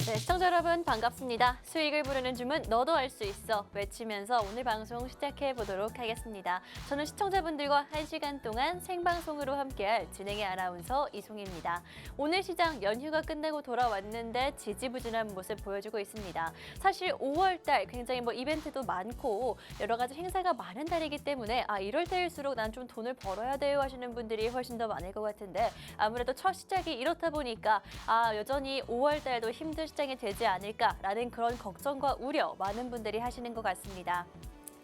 네, 시청자 여러분 반갑습니다. 수익을 부르는 주문 너도 알 수 있어 외치면서 오늘 방송 시작해 보도록 하겠습니다. 저는 시청자분들과 1시간 동안 생방송으로 함께할 진행의 아나운서 이송입니다. 오늘 시장 연휴가 끝내고 돌아왔는데 지지부진한 모습 보여주고 있습니다. 사실 5월달 굉장히 이벤트도 많고 여러 가지 행사가 많은 달이기 때문에 이럴 때일수록 난 좀 돈을 벌어야 돼요 하시는 분들이 훨씬 더 많을 것 같은데 아무래도 첫 시작이 이렇다 보니까 여전히 5월달도 힘든 시장이 되지 않을까라는 그런 걱정과 우려 많은 분들이 하시는 것 같습니다.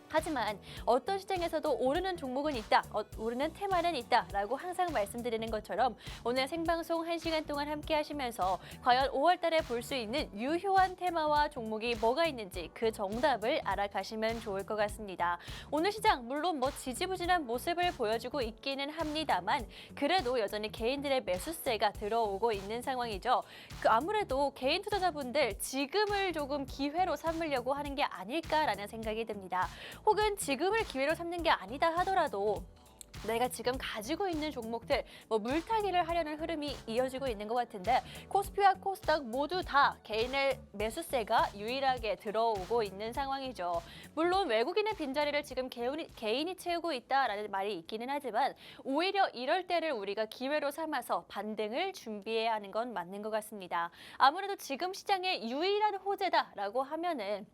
하지만 어떤 시장에서도 오르는 종목은 있다, 오르는 테마는 있다라고 항상 말씀드리는 것처럼 오늘 생방송 1시간 동안 함께 하시면서 과연 5월 달에 볼 수 있는 유효한 테마와 종목이 뭐가 있는지 그 정답을 알아가시면 좋을 것 같습니다. 오늘 시장 물론 지지부진한 모습을 보여주고 있기는 합니다만 그래도 여전히 개인들의 매수세가 들어오고 있는 상황이죠. 아무래도 개인 투자자분들 지금을 조금 기회로 삼으려고 하는 게 아닐까라는 생각이 듭니다. 혹은 지금을 기회로 삼는 게 아니다 하더라도 내가 지금 가지고 있는 종목들 물타기를 하려는 흐름이 이어지고 있는 것 같은데 코스피와 코스닥 모두 다 개인의 매수세가 유일하게 들어오고 있는 상황이죠. 물론 외국인의 빈자리를 지금 개인이 채우고 있다라는 말이 있기는 하지만 오히려 이럴 때를 우리가 기회로 삼아서 반등을 준비해야 하는 건 맞는 것 같습니다. 아무래도 지금 시장의 유일한 호재다라고 하면은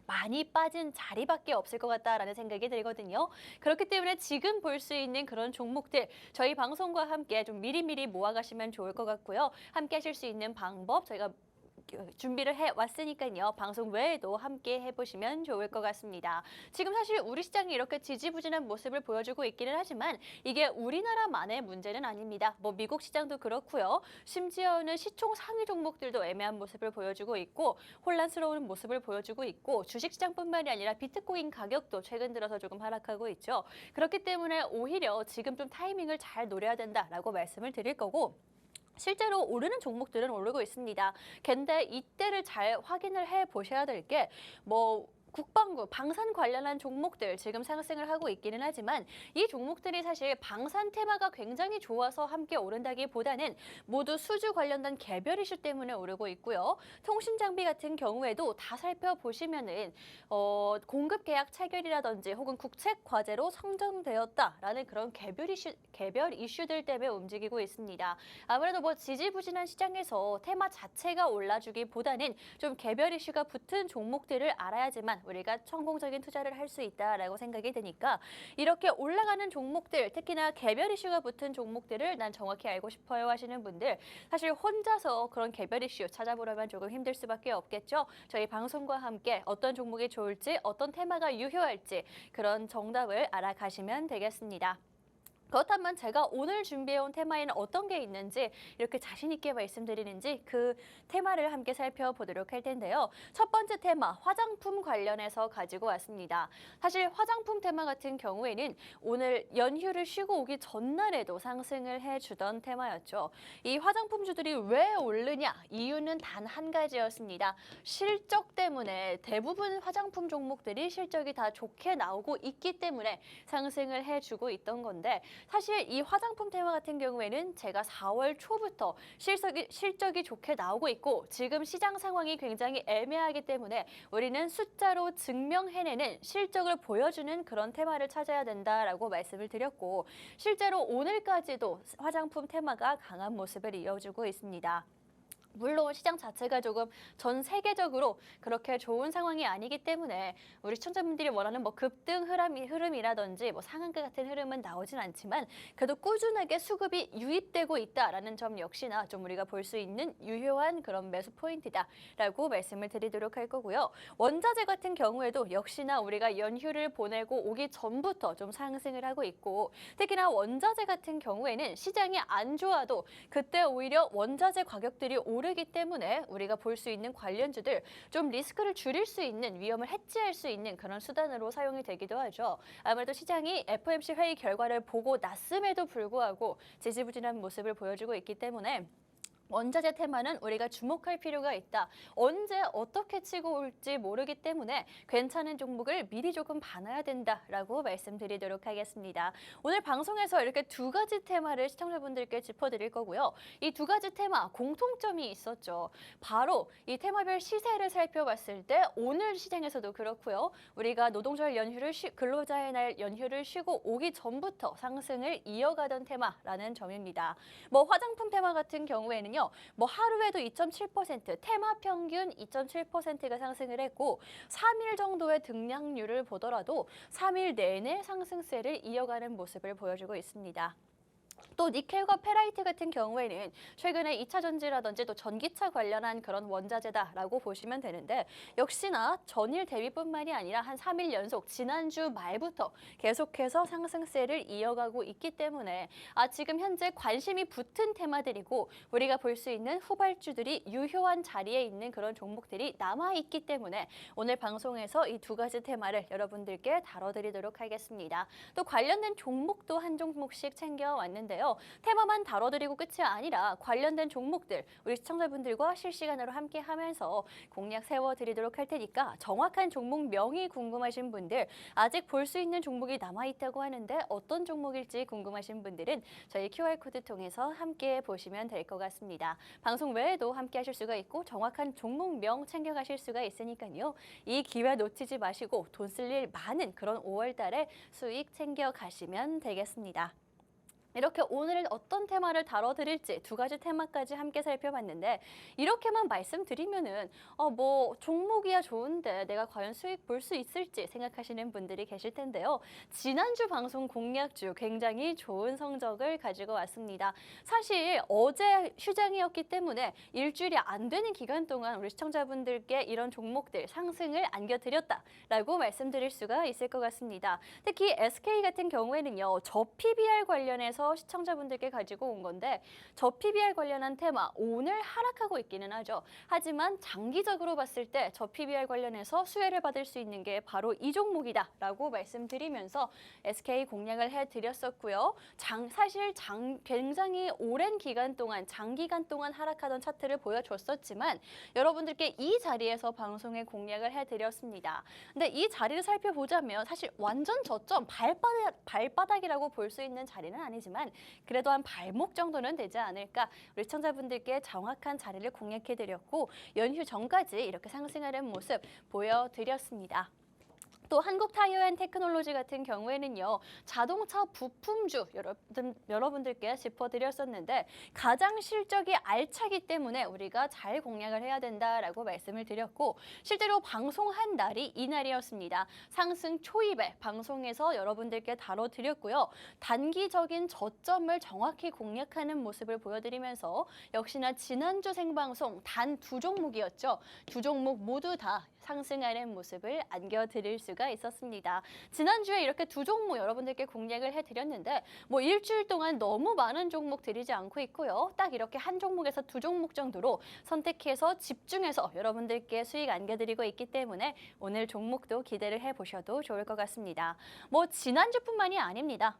많이 빠진 자리밖에 없을 것 같다라는 생각이 들거든요. 그렇기 때문에 지금 볼 수 있는 그런 종목들 저희 방송과 함께 좀 미리미리 모아가시면 좋을 것 같고요. 함께 하실 수 있는 방법 저희가 준비를 해왔으니까요. 방송 외에도 함께 해보시면 좋을 것 같습니다. 지금 사실 우리 시장이 이렇게 지지부진한 모습을 보여주고 있기는 하지만 이게 우리나라만의 문제는 아닙니다. 미국 시장도 그렇고요. 심지어는 시총 상위 종목들도 애매한 모습을 보여주고 있고 혼란스러운 모습을 보여주고 있고 주식시장뿐만이 아니라 비트코인 가격도 최근 들어서 조금 하락하고 있죠. 그렇기 때문에 오히려 지금 좀 타이밍을 잘 노려야 된다라고 말씀을 드릴 거고 실제로 오르는 종목들은 오르고 있습니다. 근데 이때를 잘 확인을 해 보셔야 될 게 국방부, 방산 관련한 종목들 지금 상승을 하고 있기는 하지만 이 종목들이 사실 방산 테마가 굉장히 좋아서 함께 오른다기보다는 모두 수주 관련된 개별 이슈 때문에 오르고 있고요. 통신 장비 같은 경우에도 다 살펴보시면은 공급 계약 체결이라든지 혹은 국책 과제로 선정되었다라는 그런 개별 이슈들 때문에 움직이고 있습니다. 아무래도 지지부진한 시장에서 테마 자체가 올라주기보다는 좀 개별 이슈가 붙은 종목들을 알아야지만 우리가 성공적인 투자를 할 수 있다라고 생각이 드니까 이렇게 올라가는 종목들 특히나 개별 이슈가 붙은 종목들을 난 정확히 알고 싶어요 하시는 분들 사실 혼자서 그런 개별 이슈 찾아보려면 조금 힘들 수밖에 없겠죠. 저희 방송과 함께 어떤 종목이 좋을지 어떤 테마가 유효할지 그런 정답을 알아가시면 되겠습니다. 그렇다면 제가 오늘 준비해온 테마에는 어떤 게 있는지 이렇게 자신 있게 말씀드리는지 그 테마를 함께 살펴보도록 할 텐데요. 첫 번째 테마, 화장품 관련해서 가지고 왔습니다. 사실 화장품 테마 같은 경우에는 오늘 연휴를 쉬고 오기 전날에도 상승을 해주던 테마였죠. 이 화장품주들이 왜 오르냐? 이유는 단 한 가지였습니다. 실적 때문에 대부분 화장품 종목들이 실적이 다 좋게 나오고 있기 때문에 상승을 해주고 있던 건데 사실 이 화장품 테마 같은 경우에는 제가 4월 초부터 실적이 좋게 나오고 있고 지금 시장 상황이 굉장히 애매하기 때문에 우리는 숫자로 증명해내는 실적을 보여주는 그런 테마를 찾아야 된다라고 말씀을 드렸고 실제로 오늘까지도 화장품 테마가 강한 모습을 이어주고 있습니다. 물론 시장 자체가 조금 전 세계적으로 그렇게 좋은 상황이 아니기 때문에 우리 시청자분들이 원하는 급등 흐름이라든지 상한가 같은 흐름은 나오진 않지만 그래도 꾸준하게 수급이 유입되고 있다라는 점 역시나 좀 우리가 볼 수 있는 유효한 그런 매수 포인트다라고 말씀을 드리도록 할 거고요. 원자재 같은 경우에도 역시나 우리가 연휴를 보내고 오기 전부터 좀 상승을 하고 있고 특히나 원자재 같은 경우에는 시장이 안 좋아도 그때 오히려 원자재 가격들이 오르기 때문에 우리가 볼 수 있는 관련주들 좀 리스크를 줄일 수 있는 위험을 해지할 수 있는 그런 수단으로 사용이 되기도 하죠. 아무래도 시장이 FOMC 회의 결과를 보고 났음에도 불구하고 지지부진한 모습을 보여주고 있기 때문에 원자재 테마는 우리가 주목할 필요가 있다. 언제 어떻게 치고 올지 모르기 때문에 괜찮은 종목을 미리 조금 봐놔야 된다라고 말씀드리도록 하겠습니다. 오늘 방송에서 이렇게 두 가지 테마를 시청자분들께 짚어드릴 거고요. 이 두 가지 테마 공통점이 있었죠. 바로 이 테마별 시세를 살펴봤을 때 오늘 시장에서도 그렇고요. 우리가 노동절 연휴를 근로자의 날 연휴를 쉬고 오기 전부터 상승을 이어가던 테마라는 점입니다. 뭐 화장품 테마 같은 경우에는요. 뭐 하루에도 2.7%, 테마 평균 2.7%가 상승을 했고 3일 정도의 등락률을 보더라도 3일 내내 상승세를 이어가는 모습을 보여주고 있습니다. 또 니켈과 페라이트 같은 경우에는 최근에 2차 전지라든지 또 전기차 관련한 그런 원자재다라고 보시면 되는데 역시나 전일 대비뿐만이 아니라 한 3일 연속 지난주 말부터 계속해서 상승세를 이어가고 있기 때문에 지금 현재 관심이 붙은 테마들이고 우리가 볼 수 있는 후발주들이 유효한 자리에 있는 그런 종목들이 남아있기 때문에 오늘 방송에서 이 두 가지 테마를 여러분들께 다뤄드리도록 하겠습니다. 또 관련된 종목도 한 종목씩 챙겨왔는데요. 테마만 다뤄드리고 끝이 아니라 관련된 종목들 우리 시청자분들과 실시간으로 함께 하면서 공략 세워드리도록 할 테니까 정확한 종목명이 궁금하신 분들 아직 볼 수 있는 종목이 남아있다고 하는데 어떤 종목일지 궁금하신 분들은 저희 QR코드 통해서 함께 보시면 될 것 같습니다. 방송 외에도 함께 하실 수가 있고 정확한 종목명 챙겨가실 수가 있으니까요. 이 기회 놓치지 마시고 돈 쓸 일 많은 그런 5월 달에 수익 챙겨가시면 되겠습니다. 이렇게 오늘은 어떤 테마를 다뤄드릴지 두 가지 테마까지 함께 살펴봤는데 이렇게만 말씀드리면은 뭐 종목이야 좋은데 내가 과연 수익 볼 수 있을지 생각하시는 분들이 계실 텐데요. 지난주 방송 공략주 굉장히 좋은 성적을 가지고 왔습니다. 사실 어제 휴장이었기 때문에 일주일이 안 되는 기간 동안 우리 시청자분들께 이런 종목들 상승을 안겨드렸다라고 말씀드릴 수가 있을 것 같습니다. 특히 SK 같은 경우에는요. 저 PBR 관련해서 시청자분들께 가지고 온 건데 저 PBR 관련한 테마 오늘 하락하고 있기는 하죠. 하지만 장기적으로 봤을 때 저 PBR 관련해서 수혜를 받을 수 있는 게 바로 이 종목이다라고 말씀드리면서 SK 공략을 해드렸었고요. 사실 굉장히 오랜 기간 동안 장기간 동안 하락하던 차트를 보여줬었지만 여러분들께 이 자리에서 방송에 공략을 해드렸습니다. 근데 이 자리를 살펴보자면 사실 완전 저점 발바닥이라고 볼 수 있는 자리는 아니지만 그래도 한 발목 정도는 되지 않을까 우리 시청자분들께 정확한 자리를 공략해드렸고 연휴 전까지 이렇게 상승하는 모습 보여드렸습니다. 또 한국타이어앤테크놀로지 같은 경우에는요. 자동차 부품주 여러분들께 짚어드렸었는데 가장 실적이 알차기 때문에 우리가 잘 공략을 해야 된다라고 말씀을 드렸고 실제로 방송한 날이 이날이었습니다. 상승 초입에 방송에서 여러분들께 다뤄드렸고요. 단기적인 저점을 정확히 공략하는 모습을 보여드리면서 역시나 지난주 생방송 단 두 종목이었죠. 두 종목 모두 다 상승하는 모습을 안겨드릴 수가 있었습니다. 지난주에 이렇게 두 종목 여러분들께 공략을 해드렸는데 뭐 일주일 동안 너무 많은 종목 드리지 않고 있고요. 딱 이렇게 한 종목에서 두 종목 정도로 선택해서 집중해서 여러분들께 수익 안겨드리고 있기 때문에 오늘 종목도 기대를 해보셔도 좋을 것 같습니다. 뭐 지난주뿐만이 아닙니다.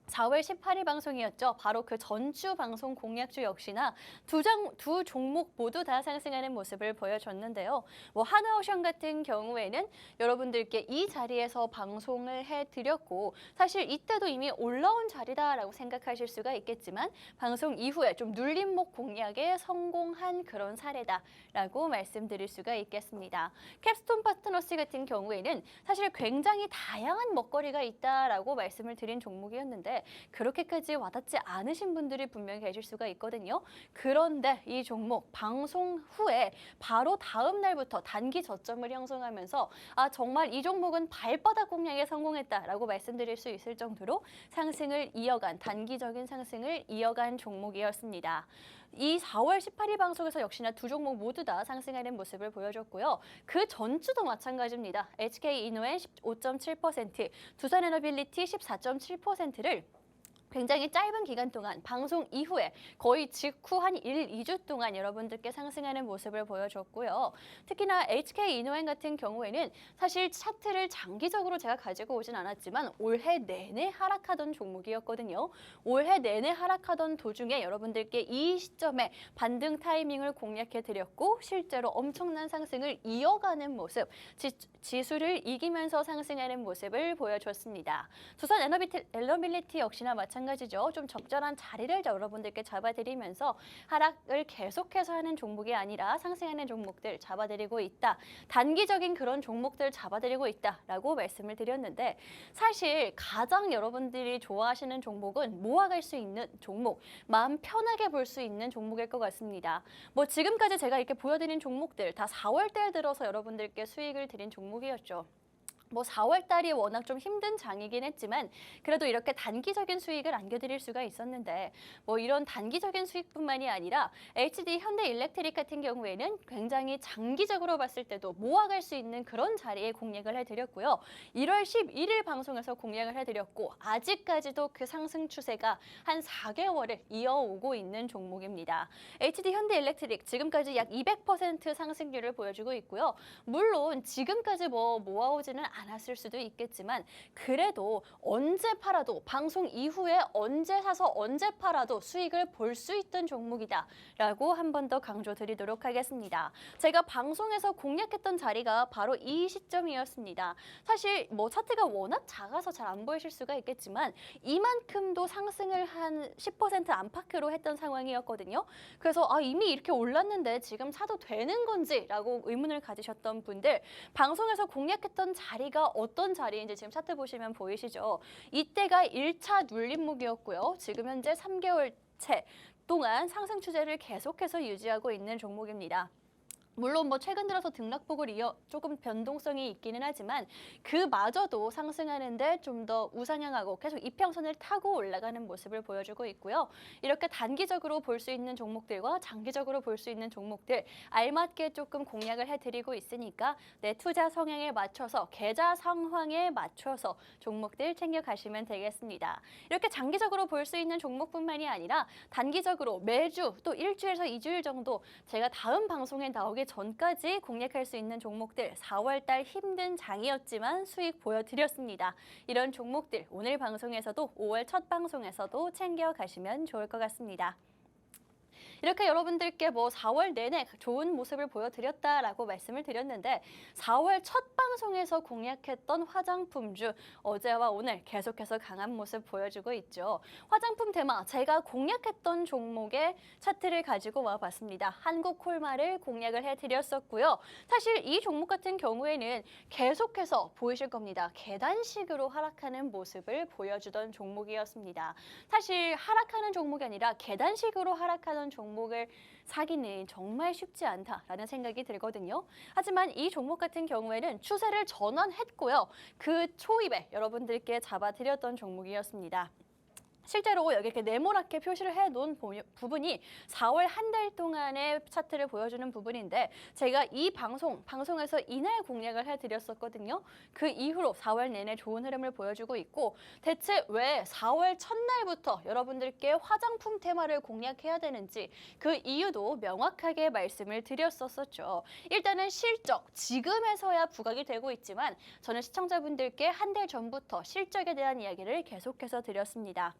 4월 18일 방송이었죠. 바로 그 전주 방송 공략주 역시나 두 종목 모두 다 상승하는 모습을 보여줬는데요. 뭐 하나오션 같은 경우에는 여러분들께 이 자리에서 방송을 해드렸고 사실 이때도 이미 올라온 자리다라고 생각하실 수가 있겠지만 방송 이후에 좀 눌림목 공략에 성공한 그런 사례다라고 말씀드릴 수가 있겠습니다. 캡스톤 파트너스 같은 경우에는 사실 굉장히 다양한 먹거리가 있다라고 말씀을 드린 종목이었는데 그렇게까지 와닿지 않으신 분들이 분명히 계실 수가 있거든요. 그런데 이 종목 방송 후에 바로 다음 날부터 단기 저점을 형성하면서 정말 이 종목은 발바닥 공략에 성공했다라고 말씀드릴 수 있을 정도로 상승을 이어간 단기적인 상승을 이어간 종목이었습니다. 이 4월 18일 방송에서 역시나 두 종목 모두 다 상승하는 모습을 보여줬고요. 그 전주도 마찬가지입니다. HK이노엔 15.7%, 두산에너빌리티 14.7%를 굉장히 짧은 기간 동안 방송 이후에 거의 직후 한 1, 2주 동안 여러분들께 상승하는 모습을 보여줬고요. 특히나 HK 이노엔 같은 경우에는 사실 차트를 장기적으로 제가 가지고 오진 않았지만 올해 내내 하락하던 종목이었거든요. 올해 내내 하락하던 도중에 여러분들께 이 시점에 반등 타이밍을 공략해드렸고 실제로 엄청난 상승을 이어가는 모습, 지수를 이기면서 상승하는 모습을 보여줬습니다. 두산 에너빌리티 역시나 마찬가지죠. 좀 적절한 자리를 여러분들께 잡아드리면서 하락을 계속해서 하는 종목이 아니라 상승하는 종목들 잡아드리고 있다. 단기적인 그런 종목들 잡아드리고 있다라고 말씀을 드렸는데 사실 가장 여러분들이 좋아하시는 종목은 모아갈 수 있는 종목, 마음 편하게 볼 수 있는 종목일 것 같습니다. 뭐 지금까지 제가 이렇게 보여드린 종목들 다 4월 달 들어서 여러분들께 수익을 드린 종목이었죠. 뭐 4월 달이 워낙 좀 힘든 장이긴 했지만 그래도 이렇게 단기적인 수익을 안겨드릴 수가 있었는데 뭐 이런 단기적인 수익뿐만이 아니라 HD 현대일렉트릭 같은 경우에는 굉장히 장기적으로 봤을 때도 모아갈 수 있는 그런 자리에 공략을 해드렸고요. 1월 11일 방송에서 공략을 해드렸고 아직까지도 그 상승 추세가 한 4개월을 이어오고 있는 종목입니다. HD 현대일렉트릭 지금까지 약 200% 상승률을 보여주고 있고요. 물론 지금까지 뭐 모아오지는 않았을 수도 있겠지만 그래도 언제 팔아도 방송 이후에 언제 사서 언제 팔아도 수익을 볼 수 있던 종목이다 라고 한 번 더 강조드리도록 하겠습니다. 제가 방송에서 공략했던 자리가 바로 이 시점이었습니다. 사실 뭐 차트가 워낙 작아서 잘 안 보이실 수가 있겠지만 이만큼도 상승을 한 10% 안팎으로 했던 상황이었거든요. 그래서 이미 이렇게 올랐는데 지금 사도 되는 건지 라고 의문을 가지셨던 분들 방송에서 공략했던 자리가 어떤 자리인지 지금 차트 보시면 보이시죠? 이때가 1차 눌림목이었고요. 지금 현재 3개월째 동안 상승 추세를 계속해서 유지하고 있는 종목입니다. 물론 뭐 최근 들어서 등락폭을 이어 조금 변동성이 있기는 하지만 그마저도 상승하는데 좀 더 우상향하고 계속 이평선을 타고 올라가는 모습을 보여주고 있고요. 이렇게 단기적으로 볼 수 있는 종목들과 장기적으로 볼 수 있는 종목들 알맞게 조금 공략을 해드리고 있으니까 내 투자 성향에 맞춰서 계좌 상황에 맞춰서 종목들 챙겨가시면 되겠습니다. 이렇게 장기적으로 볼 수 있는 종목뿐만이 아니라 단기적으로 매주 또 일주일에서 2주일 정도 제가 다음 방송에 나오기 전까지 공략할 수 있는 종목들 4월 달 힘든 장이었지만 수익 보여드렸습니다. 이런 종목들 오늘 방송에서도 5월 첫 방송에서도 챙겨가시면 좋을 것 같습니다. 이렇게 여러분들께 뭐 4월 내내 좋은 모습을 보여드렸다라고 말씀을 드렸는데 4월 첫 방송에서 공략했던 화장품주 어제와 오늘 계속해서 강한 모습 보여주고 있죠. 화장품 테마 제가 공략했던 종목의 차트를 가지고 와봤습니다. 한국콜마를 공략을 해드렸었고요. 사실 이 종목 같은 경우에는 계속해서 보이실 겁니다. 계단식으로 하락하는 모습을 보여주던 종목이었습니다. 사실 하락하는 종목이 아니라 계단식으로 하락하는 종목을 사기는 정말 쉽지 않다라는 생각이 들거든요. 하지만 이 종목 같은 경우에는 추세를 전환했고요. 그 초입에 여러분들께 잡아드렸던 종목이었습니다. 실제로 여기 이렇게 네모나게 표시를 해놓은 부분이 4월 한 달 동안의 차트를 보여주는 부분인데 제가 이 방송에서 이날 공략을 해드렸었거든요. 그 이후로 4월 내내 좋은 흐름을 보여주고 있고 대체 왜 4월 첫날부터 여러분들께 화장품 테마를 공략해야 되는지 그 이유도 명확하게 말씀을 드렸었죠. 일단은 실적, 지금에서야 부각이 되고 있지만 저는 시청자분들께 한 달 전부터 실적에 대한 이야기를 계속해서 드렸습니다.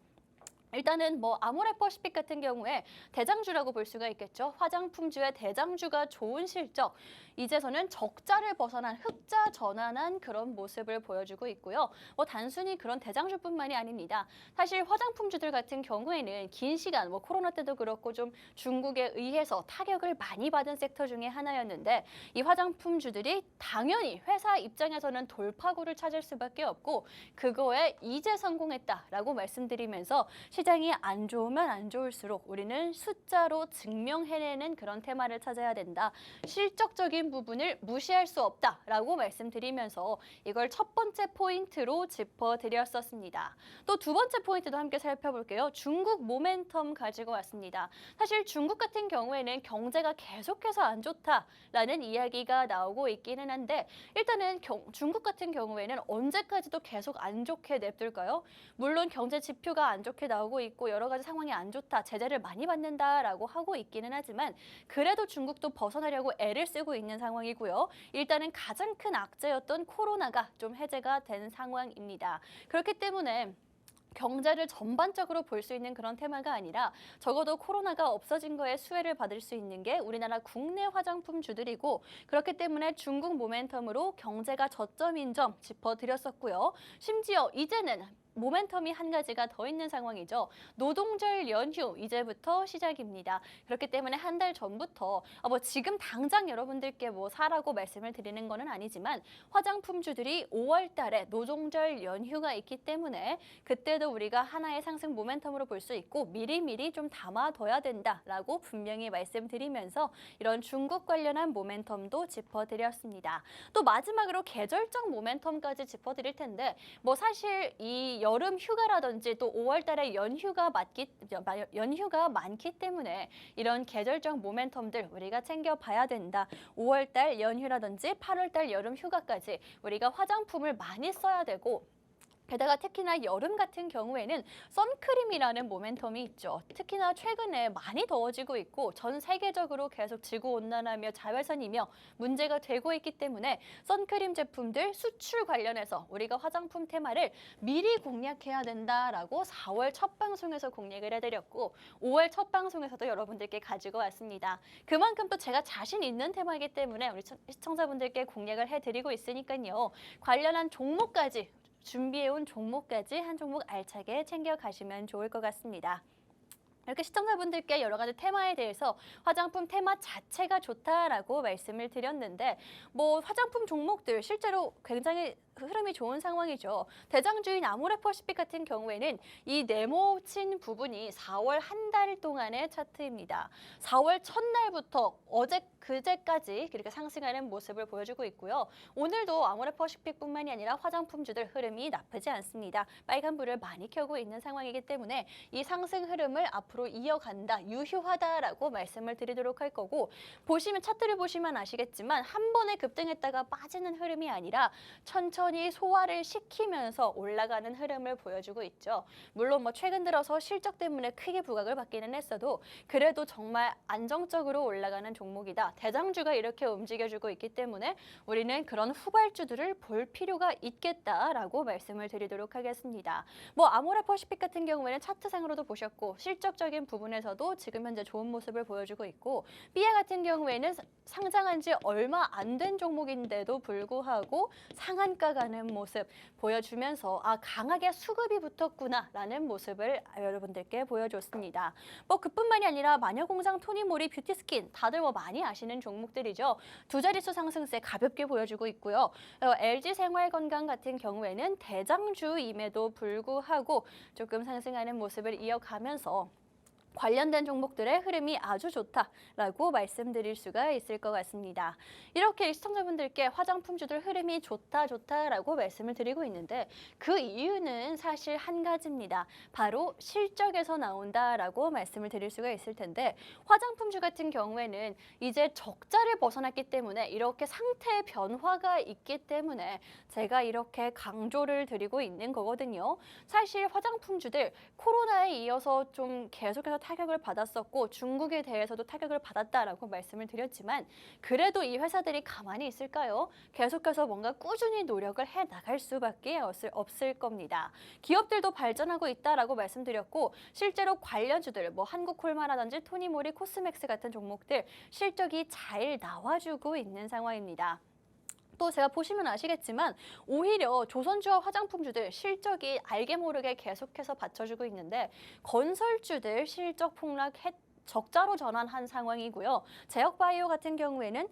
일단은 뭐 아모레퍼시픽 같은 경우에 대장주라고 볼 수가 있겠죠. 화장품주의 대장주가 좋은 실적, 이제서는 적자를 벗어난 흑자 전환한 그런 모습을 보여주고 있고요. 뭐 단순히 그런 대장주뿐만이 아닙니다. 사실 화장품주들 같은 경우에는 긴 시간, 뭐 코로나 때도 그렇고 좀 중국에 의해서 타격을 많이 받은 섹터 중에 하나였는데 이 화장품주들이 당연히 회사 입장에서는 돌파구를 찾을 수밖에 없고 그거에 이제 성공했다라고 말씀드리면서 시장이 안 좋으면 안 좋을수록 우리는 숫자로 증명해내는 그런 테마를 찾아야 된다. 실적적인 부분을 무시할 수 없다라고 말씀드리면서 이걸 첫 번째 포인트로 짚어드렸었습니다. 또 두 번째 포인트도 함께 살펴볼게요. 중국 모멘텀 가지고 왔습니다. 사실 중국 같은 경우에는 경제가 계속해서 안 좋다라는 이야기가 나오고 있기는 한데 일단은 중국 같은 경우에는 언제까지도 계속 안 좋게 냅둘까요? 물론 경제 지표가 안 좋게 나오고 있고 여러 가지 상황이 안 좋다, 제재를 많이 받는다라고 하고 있기는 하지만 그래도 중국도 벗어나려고 애를 쓰고 있는 상황이고요. 일단은 가장 큰 악재였던 코로나가 좀 해제가 된 상황입니다. 그렇기 때문에 경제를 전반적으로 볼 수 있는 그런 테마가 아니라 적어도 코로나가 없어진 거에 수혜를 받을 수 있는 게 우리나라 국내 화장품주들이고 그렇기 때문에 중국 모멘텀으로 경제가 저점인 점 짚어드렸었고요. 심지어 이제는 모멘텀이 한 가지가 더 있는 상황이죠. 노동절 연휴 이제부터 시작입니다. 그렇기 때문에 한 달 전부터 지금 당장 여러분들께 사라고 말씀을 드리는 거는 아니지만 화장품주들이 5월 달에 노동절 연휴가 있기 때문에 그때도 우리가 하나의 상승 모멘텀으로 볼 수 있고 미리미리 좀 담아둬야 된다라고 분명히 말씀드리면서 이런 중국 관련한 모멘텀도 짚어드렸습니다. 또 마지막으로 계절적 모멘텀까지 짚어드릴 텐데 사실 이 여름 휴가라든지 또 5월 달에 연휴가 많기 때문에 이런 계절적 모멘텀들 우리가 챙겨봐야 된다. 5월 달 연휴라든지 8월 달 여름 휴가까지 우리가 화장품을 많이 써야 되고 게다가 특히나 여름 같은 경우에는 선크림이라는 모멘텀이 있죠. 특히나 최근에 많이 더워지고 있고 전 세계적으로 계속 지구온난화며 자외선이며 문제가 되고 있기 때문에 선크림 제품들 수출 관련해서 우리가 화장품 테마를 미리 공략해야 된다라고 4월 첫 방송에서 공략을 해드렸고 5월 첫 방송에서도 여러분들께 가지고 왔습니다. 그만큼 또 제가 자신 있는 테마이기 때문에 우리 시청자분들께 공략을 해드리고 있으니까요. 관련한 종목까지 준비해온 종목까지 한 종목 알차게 챙겨가시면 좋을 것 같습니다. 이렇게 시청자분들께 여러 가지 테마에 대해서 화장품 테마 자체가 좋다라고 말씀을 드렸는데 화장품 종목들 실제로 굉장히 흐름이 좋은 상황이죠. 대장주인 아모레퍼시픽 같은 경우에는 이 네모친 부분이 4월 한 달 동안의 차트입니다. 4월 첫날부터 그제까지 그렇게 상승하는 모습을 보여주고 있고요. 오늘도 아모레퍼시픽뿐만이 아니라 화장품주들 흐름이 나쁘지 않습니다. 빨간불을 많이 켜고 있는 상황이기 때문에 이 상승 흐름을 앞으로 이어간다, 유효하다라고 말씀을 드리도록 할 거고 차트를 보시면 아시겠지만 한 번에 급등했다가 빠지는 흐름이 아니라 천천히 소화를 시키면서 올라가는 흐름을 보여주고 있죠. 물론 최근 들어서 실적 때문에 크게 부각을 받기는 했어도 그래도 정말 안정적으로 올라가는 종목이다. 대장주가 이렇게 움직여주고 있기 때문에 우리는 그런 후발주들을 볼 필요가 있겠다라고 말씀을 드리도록 하겠습니다. 아모레퍼시픽 같은 경우에는 차트상으로도 보셨고 실적적인 부분에서도 지금 현재 좋은 모습을 보여주고 있고 삐에 같은 경우에는 상장한 지 얼마 안 된 종목인데도 불구하고 상한가 가는 모습 보여주면서 강하게 수급이 붙었구나라는 모습을 여러분들께 보여줬습니다. 그뿐만이 아니라 마녀공장, 토니모리, 뷰티스킨 다들 많이 아시는 종목들이죠. 두 자릿수 상승세 가볍게 보여주고 있고요. LG생활건강 같은 경우에는 대장주임에도 불구하고 조금 상승하는 모습을 이어가면서 관련된 종목들의 흐름이 아주 좋다라고 말씀드릴 수가 있을 것 같습니다. 이렇게 시청자분들께 화장품주들 흐름이 좋다라고 말씀을 드리고 있는데 그 이유는 사실 한 가지입니다. 바로 실적에서 나온다라고 말씀을 드릴 수가 있을 텐데 화장품주 같은 경우에는 이제 적자를 벗어났기 때문에 이렇게 상태의 변화가 있기 때문에 제가 이렇게 강조를 드리고 있는 거거든요. 사실 화장품주들 코로나에 이어서 좀 계속해서 타격을 받았었고 중국에 대해서도 타격을 받았다라고 말씀을 드렸지만 그래도 이 회사들이 가만히 있을까요? 계속해서 뭔가 꾸준히 노력을 해 나갈 수밖에 없을 겁니다. 기업들도 발전하고 있다라고 말씀드렸고 실제로 관련주들 한국콜마라든지 토니모리, 코스맥스 같은 종목들 실적이 잘 나와주고 있는 상황입니다. 또 제가 보시면 아시겠지만 오히려 조선주와 화장품주들 실적이 알게 모르게 계속해서 받쳐주고 있는데 건설주들 실적 폭락 적자로 전환한 상황이고요. 제약바이오 같은 경우에는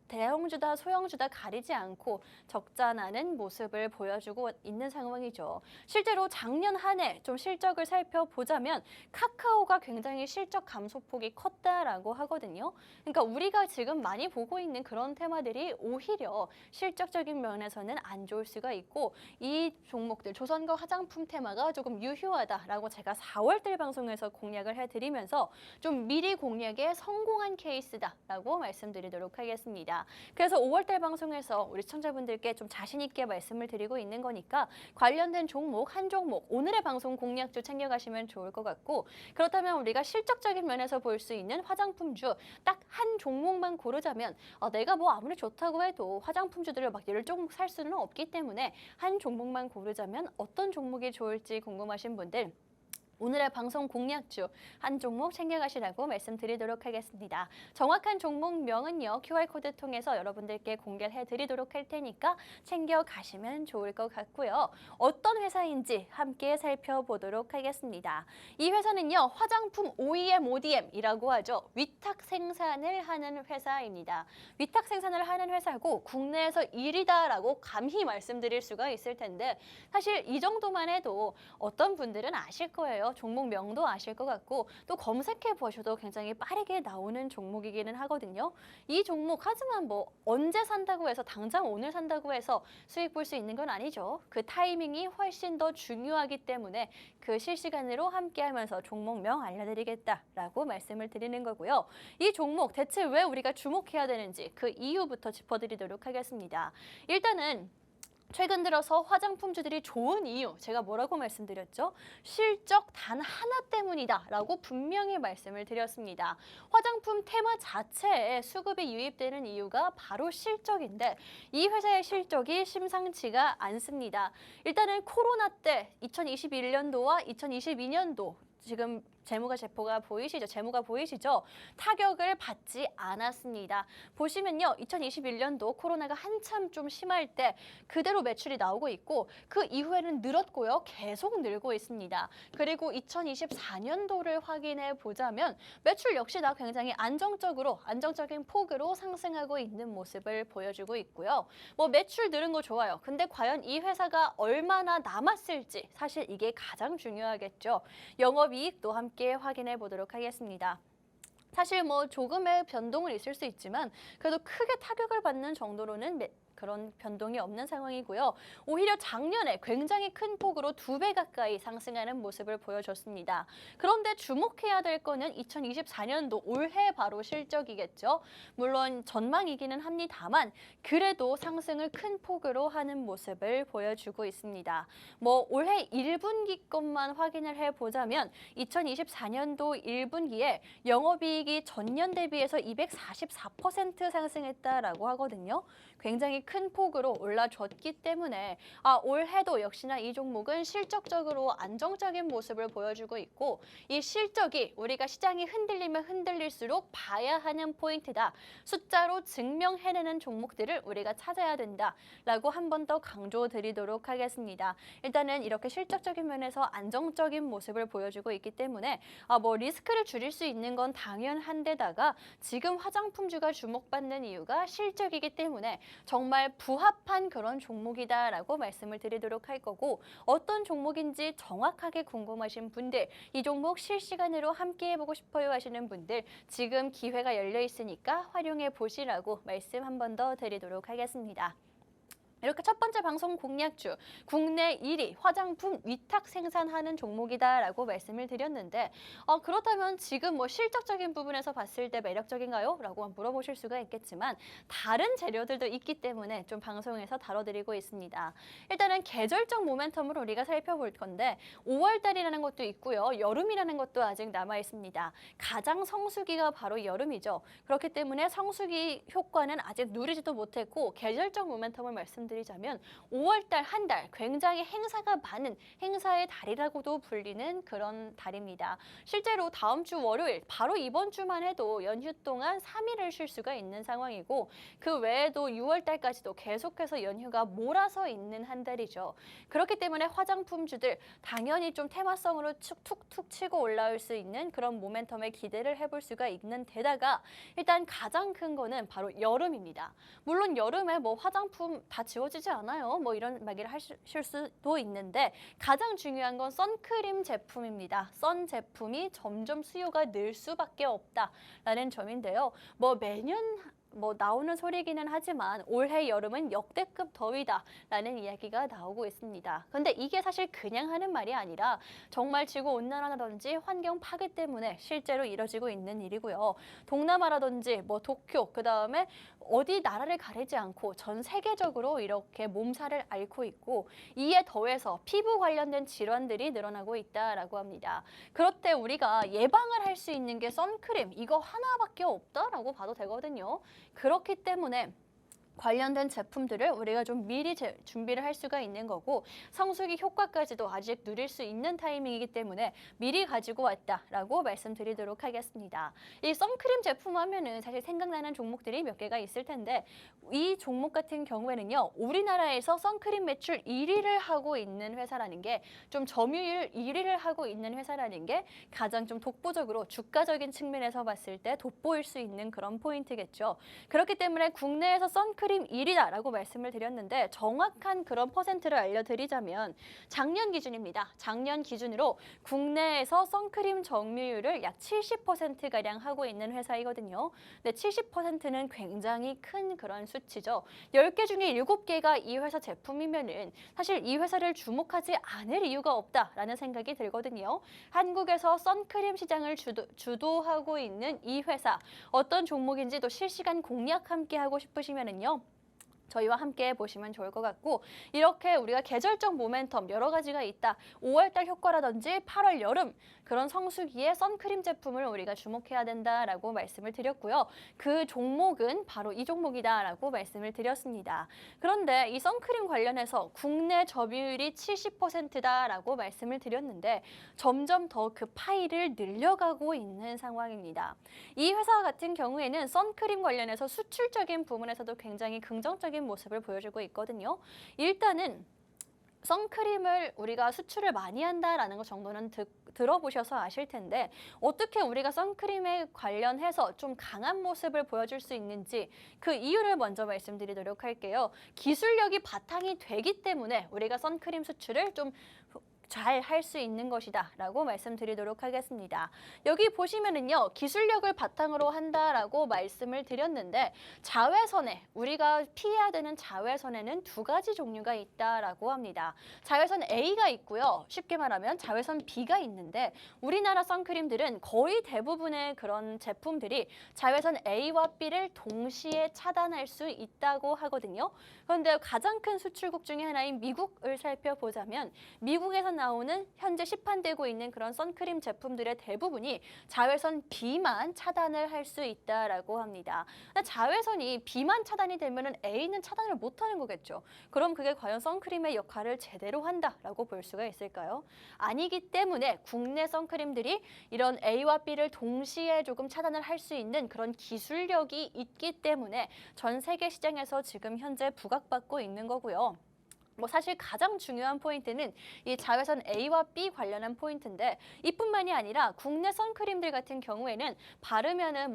대형주다 소형주다 가리지 않고 적자나는 모습을 보여주고 있는 상황이죠. 실제로 작년 한 해 좀 실적을 살펴보자면 카카오가 굉장히 실적 감소폭이 컸다라고 하거든요. 그러니까 우리가 지금 많이 보고 있는 그런 테마들이 오히려 실적적인 면에서는 안 좋을 수가 있고 이 종목들 조선과 화장품 테마가 조금 유효하다라고 제가 4월달 방송에서 공략을 해드리면서 좀 미리 공략에 성공한 케이스다라고 말씀드리도록 하겠습니다. 그래서 5월달 방송에서 우리 시청자분들께 좀 자신 있게 말씀을 드리고 있는 거니까 관련된 종목 한 종목 오늘의 방송 공략주 챙겨가시면 좋을 것 같고 그렇다면 우리가 실적적인 면에서 볼 수 있는 화장품주 딱 한 종목만 고르자면 내가 뭐 아무리 좋다고 해도 화장품주들을 막 10종목 살 수는 없기 때문에 한 종목만 고르자면 어떤 종목이 좋을지 궁금하신 분들 오늘의 방송 공략주 한 종목 챙겨가시라고 말씀드리도록 하겠습니다. 정확한 종목명은요. QR코드 통해서 여러분들께 공개를 해드리도록 할 테니까 챙겨가시면 좋을 것 같고요. 어떤 회사인지 함께 살펴보도록 하겠습니다. 이 회사는요. 화장품 OEM, ODM이라고 하죠. 위탁 생산을 하는 회사입니다. 위탁 생산을 하는 회사고 국내에서 1위다라고 감히 말씀드릴 수가 있을 텐데 사실 이 정도만 해도 어떤 분들은 아실 거예요. 종목명도 아실 것 같고 또 검색해 보셔도 굉장히 빠르게 나오는 종목이기는 하거든요. 이 종목 하지만 뭐 언제 산다고 해서 당장 오늘 산다고 해서 수익 볼 수 있는 건 아니죠. 그 타이밍이 훨씬 더 중요하기 때문에 그 실시간으로 함께하면서 종목명 알려드리겠다라고 말씀을 드리는 거고요. 이 종목 대체 왜 우리가 주목해야 되는지 그 이유부터 짚어드리도록 하겠습니다. 일단은 최근 들어서 화장품주들이 좋은 이유, 제가 뭐라고 말씀드렸죠? 실적 단 하나 때문이다라고 분명히 말씀을 드렸습니다. 화장품 테마 자체에 수급이 유입되는 이유가 바로 실적인데 이 회사의 실적이 심상치가 않습니다. 일단은 코로나 때 2021년도와 2022년도 지금 재무가 보이시죠? 타격을 받지 않았습니다. 보시면요. 2021년도 코로나가 한참 좀 심할 때 그대로 매출이 나오고 있고 그 이후에는 늘었고요. 계속 늘고 있습니다. 그리고 2024년도를 확인해 보자면 매출 역시나 굉장히 안정적인 폭으로 상승하고 있는 모습을 보여주고 있고요. 뭐 매출 늘은 거 좋아요. 근데 과연 이 회사가 얼마나 남았을지 사실 이게 가장 중요하겠죠. 영업이익도 함께 확인해 보도록 하겠습니다. 사실 뭐 조금의 변동은 있을 수 있지만 그래도 크게 타격을 받는 정도로는 그런 변동이 없는 상황이고요. 오히려 작년에 굉장히 큰 폭으로 2배 가까이 상승하는 모습을 보여줬습니다. 그런데 주목해야 될 거는 2024년도 올해 바로 실적이겠죠. 물론 전망이기는 합니다만 그래도 상승을 큰 폭으로 하는 모습을 보여주고 있습니다. 뭐 올해 1분기 것만 확인을 해보자면 2024년도 1분기에 영업이익이 전년 대비해서 244% 상승했다라고 하거든요. 굉장히 큰 폭으로 올라줬기 때문에 올해도 역시나 이 종목은 실적적으로 안정적인 모습을 보여주고 있고 이 실적이 우리가 시장이 흔들리면 흔들릴수록 봐야 하는 포인트다. 숫자로 증명해내는 종목들을 우리가 찾아야 된다라고 한 번 더 강조드리도록 하겠습니다. 일단은 이렇게 실적적인 면에서 안정적인 모습을 보여주고 있기 때문에 뭐 리스크를 줄일 수 있는 건 당연한데다가 지금 화장품주가 주목받는 이유가 실적이기 때문에 정말 부합한 그런 종목이다라고 말씀을 드리도록 할 거고 어떤 종목인지 정확하게 궁금하신 분들 이 종목 실시간으로 함께 해보고 싶어요 하시는 분들 지금 기회가 열려 있으니까 활용해 보시라고 말씀 한 번 더 드리도록 하겠습니다. 이렇게 첫 번째 방송 공략주, 국내 1위 화장품 위탁 생산하는 종목이다라고 말씀을 드렸는데 그렇다면 지금 뭐 실적적인 부분에서 봤을 때 매력적인가요? 라고 물어보실 수가 있겠지만 다른 재료들도 있기 때문에 좀 방송에서 다뤄드리고 있습니다. 일단은 계절적 모멘텀을 우리가 살펴볼 건데 5월달이라는 것도 있고요. 여름이라는 것도 아직 남아 있습니다. 가장 성수기가 바로 여름이죠. 그렇기 때문에 성수기 효과는 아직 누리지도 못했고 계절적 모멘텀을 말씀드리고 알려드리자면 5월달 한 달 굉장히 행사가 많은 행사의 달이라고도 불리는 그런 달입니다. 실제로 다음 주 월요일, 바로 이번 주만 해도 연휴 동안 3일을 쉴 수가 있는 상황이고 그 외에도 6월달까지도 계속해서 연휴가 몰아서 있는 한 달이죠. 그렇기 때문에 화장품주들 당연히 좀 테마성으로 툭툭툭 치고 올라올 수 있는 그런 모멘텀에 기대를 해볼 수가 있는 데다가 일단 가장 큰 거는 바로 여름입니다. 물론 여름에 뭐 화장품 다 지워지지 않아요. 뭐 이런 말을 하실 수도 있는데 가장 중요한 건 선크림 제품입니다. 선 제품이 점점 수요가 늘 수밖에 없다라는 점인데요. 뭐 매년 나오는 소리기는 하지만 올해 여름은 역대급 더위다라는 이야기가 나오고 있습니다. 근데 이게 사실 그냥 하는 말이 아니라 정말 지구온난화라든지 환경 파괴 때문에 실제로 이뤄지고 있는 일이고요. 동남아라든지 도쿄, 그다음에 어디 나라를 가리지 않고 전 세계적으로 이렇게 몸살을 앓고 있고 이에 더해서 피부 관련된 질환들이 늘어나고 있다라고 합니다. 그렇대 우리가 예방을 할 수 있는 게 선크림 이거 하나밖에 없다라고 봐도 되거든요. 그렇기 때문에 관련된 제품들을 우리가 좀 미리 준비를 할 수가 있는 거고 성수기 효과까지도 아직 누릴 수 있는 타이밍이기 때문에 미리 가지고 왔다라고 말씀드리도록 하겠습니다. 이 선크림 제품 하면은 사실 생각나는 종목들이 몇 개가 있을 텐데 이 종목 같은 경우에는요. 우리나라에서 선크림 매출 1위를 하고 있는 회사라는 게 좀 점유율 1위를 하고 있는 회사라는 게 가장 좀 독보적으로 주가적인 측면에서 봤을 때 돋보일 수 있는 그런 포인트겠죠. 그렇기 때문에 국내에서 선크림 1위다라고 말씀을 드렸는데 정확한 그런 퍼센트를 알려드리자면 작년 기준입니다. 작년 기준으로 국내에서 선크림 점유율을 약 70%가량 하고 있는 회사이거든요. 근데 70%는 굉장히 큰 그런 수치죠. 10개 중에 7개가 이 회사 제품이면은 사실 이 회사를 주목하지 않을 이유가 없다라는 생각이 들거든요. 한국에서 선크림 시장을 주도하고 있는 이 회사 어떤 종목인지 또 실시간 공략 함께 하고 싶으시면은요. 저희와 함께 보시면 좋을 것 같고 이렇게 우리가 계절적 모멘텀 여러 가지가 있다. 5월달 효과라든지 8월 여름 그런 성수기에 선크림 제품을 우리가 주목해야 된다라고 말씀을 드렸고요. 그 종목은 바로 이 종목이다라고 말씀을 드렸습니다. 그런데 이 선크림 관련해서 국내 점유율이 70%다라고 말씀을 드렸는데 점점 더 그 파이를 늘려가고 있는 상황입니다. 이 회사 같은 경우에는 선크림 관련해서 수출적인 부분에서도 굉장히 긍정적인 모습을 보여주고 있거든요. 일단은 선크림을 우리가 수출을 많이 한다라는 것 정도는 들어보셔서 아실 텐데 어떻게 우리가 선크림에 관련해서 좀 강한 모습을 보여줄 수 있는지 그 이유를 먼저 말씀드리도록 할게요. 기술력이 바탕이 되기 때문에 우리가 선크림 수출을 좀 잘 할 수 있는 것이다 라고 말씀드리도록 하겠습니다. 여기 보시면은요. 기술력을 바탕으로 한다라고 말씀을 드렸는데 자외선에 우리가 피해야 되는 자외선에는 두 가지 종류가 있다라고 합니다. 자외선 A가 있고요. 쉽게 말하면 자외선 B가 있는데 우리나라 선크림들은 거의 대부분의 그런 제품들이 자외선 A와 B를 동시에 차단할 수 있다고 하거든요. 그런데 가장 큰 수출국 중에 하나인 미국을 살펴보자면 미국에서 나오는 현재 시판되고 있는 그런 선크림 제품들의 대부분이 자외선 B만 차단을 할 수 있다라고 합니다. 자외선이 B만 차단이 되면은 A는 차단을 못하는 거겠죠. 그럼 그게 과연 선크림의 역할을 제대로 한다라고 볼 수가 있을까요? 아니기 때문에 국내 선크림들이 이런 A와 B를 동시에 조금 차단을 할 수 있는 그런 기술력이 있기 때문에 전 세계 시장에서 지금 현재 부각받고 있는 거고요. 사실 가장 중요한 포인트는 이 자외선 A와 B 관련한 포인트인데 이뿐만이 아니라 국내 선크림들 같은 경우에는 바르면은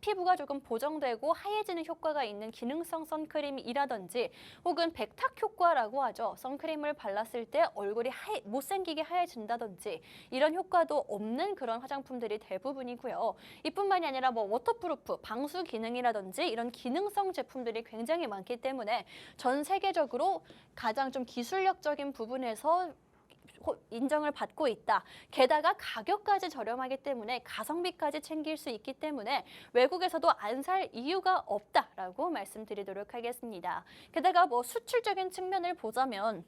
피부가 조금 보정되고 하얘지는 효과가 있는 기능성 선크림이라든지 혹은 백탁 효과라고 하죠. 선크림을 발랐을 때 얼굴이 못생기게 하얘진다든지 이런 효과도 없는 그런 화장품들이 대부분이고요. 이뿐만이 아니라 워터프루프, 방수 기능이라든지 이런 기능성 제품들이 굉장히 많기 때문에 전 세계적으로 가장 좀 기술력적인 부분에서 인정을 받고 있다. 게다가 가격까지 저렴하기 때문에 가성비까지 챙길 수 있기 때문에 외국에서도 안 살 이유가 없다라고 말씀드리도록 하겠습니다. 게다가 수출적인 측면을 보자면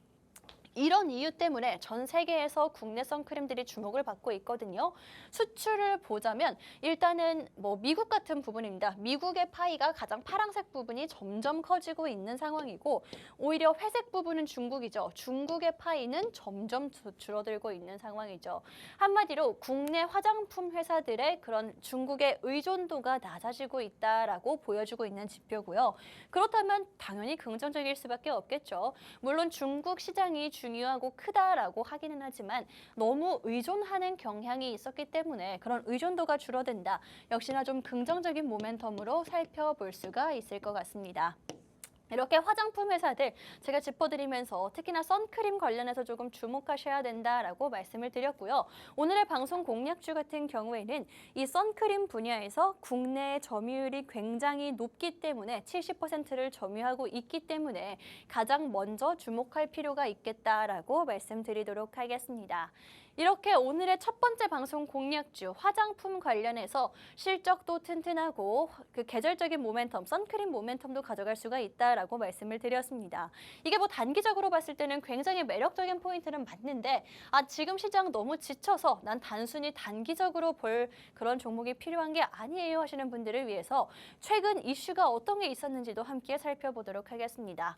이런 이유 때문에 전 세계에서 국내 선크림들이 주목을 받고 있거든요. 수출을 보자면 일단은 뭐 미국 같은 부분입니다. 미국의 파이가 가장 파란색 부분이 점점 커지고 있는 상황이고 오히려 회색 부분은 중국이죠. 중국의 파이는 점점 줄어들고 있는 상황이죠. 한마디로 국내 화장품 회사들의 그런 중국의 의존도가 낮아지고 있다라고 보여주고 있는 지표고요. 그렇다면 당연히 긍정적일 수밖에 없겠죠. 물론 중국 시장이 중요하고 크다라고 하기는 하지만 너무 의존하는 경향이 있었기 때문에 그런 의존도가 줄어든다. 역시나 좀 긍정적인 모멘텀으로 살펴볼 수가 있을 것 같습니다. 이렇게 화장품 회사들 제가 짚어드리면서 특히나 선크림 관련해서 조금 주목하셔야 된다라고 말씀을 드렸고요. 오늘의 방송 공략주 같은 경우에는 이 선크림 분야에서 국내 점유율이 굉장히 높기 때문에 70%를 점유하고 있기 때문에 가장 먼저 주목할 필요가 있겠다라고 말씀드리도록 하겠습니다. 이렇게 오늘의 첫 번째 방송 공략주 화장품 관련해서 실적도 튼튼하고 그 계절적인 모멘텀, 선크림 모멘텀도 가져갈 수가 있다라고 말씀을 드렸습니다. 이게 뭐 단기적으로 봤을 때는 굉장히 매력적인 포인트는 맞는데 지금 시장 너무 지쳐서 난 단순히 단기적으로 볼 그런 종목이 필요한 게 아니에요 하시는 분들을 위해서 최근 이슈가 어떤 게 있었는지도 함께 살펴보도록 하겠습니다.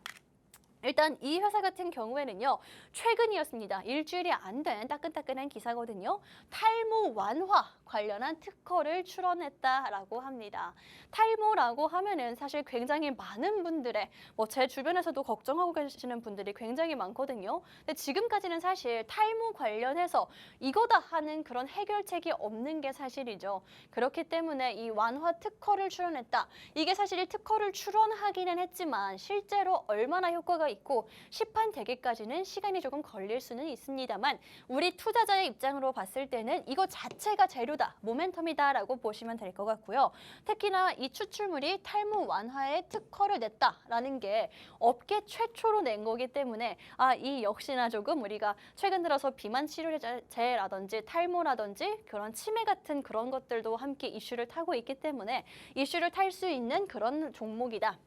일단 이 회사 같은 경우에는요. 최근이었습니다. 일주일이 안 된 따끈따끈한 기사거든요. 탈모 완화 관련한 특허를 출원했다라고 합니다. 탈모라고 하면은 사실 굉장히 많은 분들의 제 주변에서도 걱정하고 계시는 분들이 굉장히 많거든요. 근데 지금까지는 사실 탈모 관련해서 이거다 하는 그런 해결책이 없는 게 사실이죠. 그렇기 때문에 이 완화 특허를 출원했다. 이게 사실 특허를 출원하기는 했지만 실제로 얼마나 효과가 있고 시판되기까지는 시간이 조금 걸릴 수는 있습니다만 우리 투자자의 입장으로 봤을 때는 이거 자체가 재료다, 모멘텀이다라고 보시면 될 것 같고요. 특히나 이 추출물이 탈모 완화에 특허를 냈다라는 게 업계 최초로 낸 거기 때문에 이 역시나 조금 우리가 최근 들어서 비만 치료제라든지 탈모라든지 그런 치매 같은 그런 것들도 함께 이슈를 타고 있기 때문에 이슈를 탈 수 있는 그런 종목이다.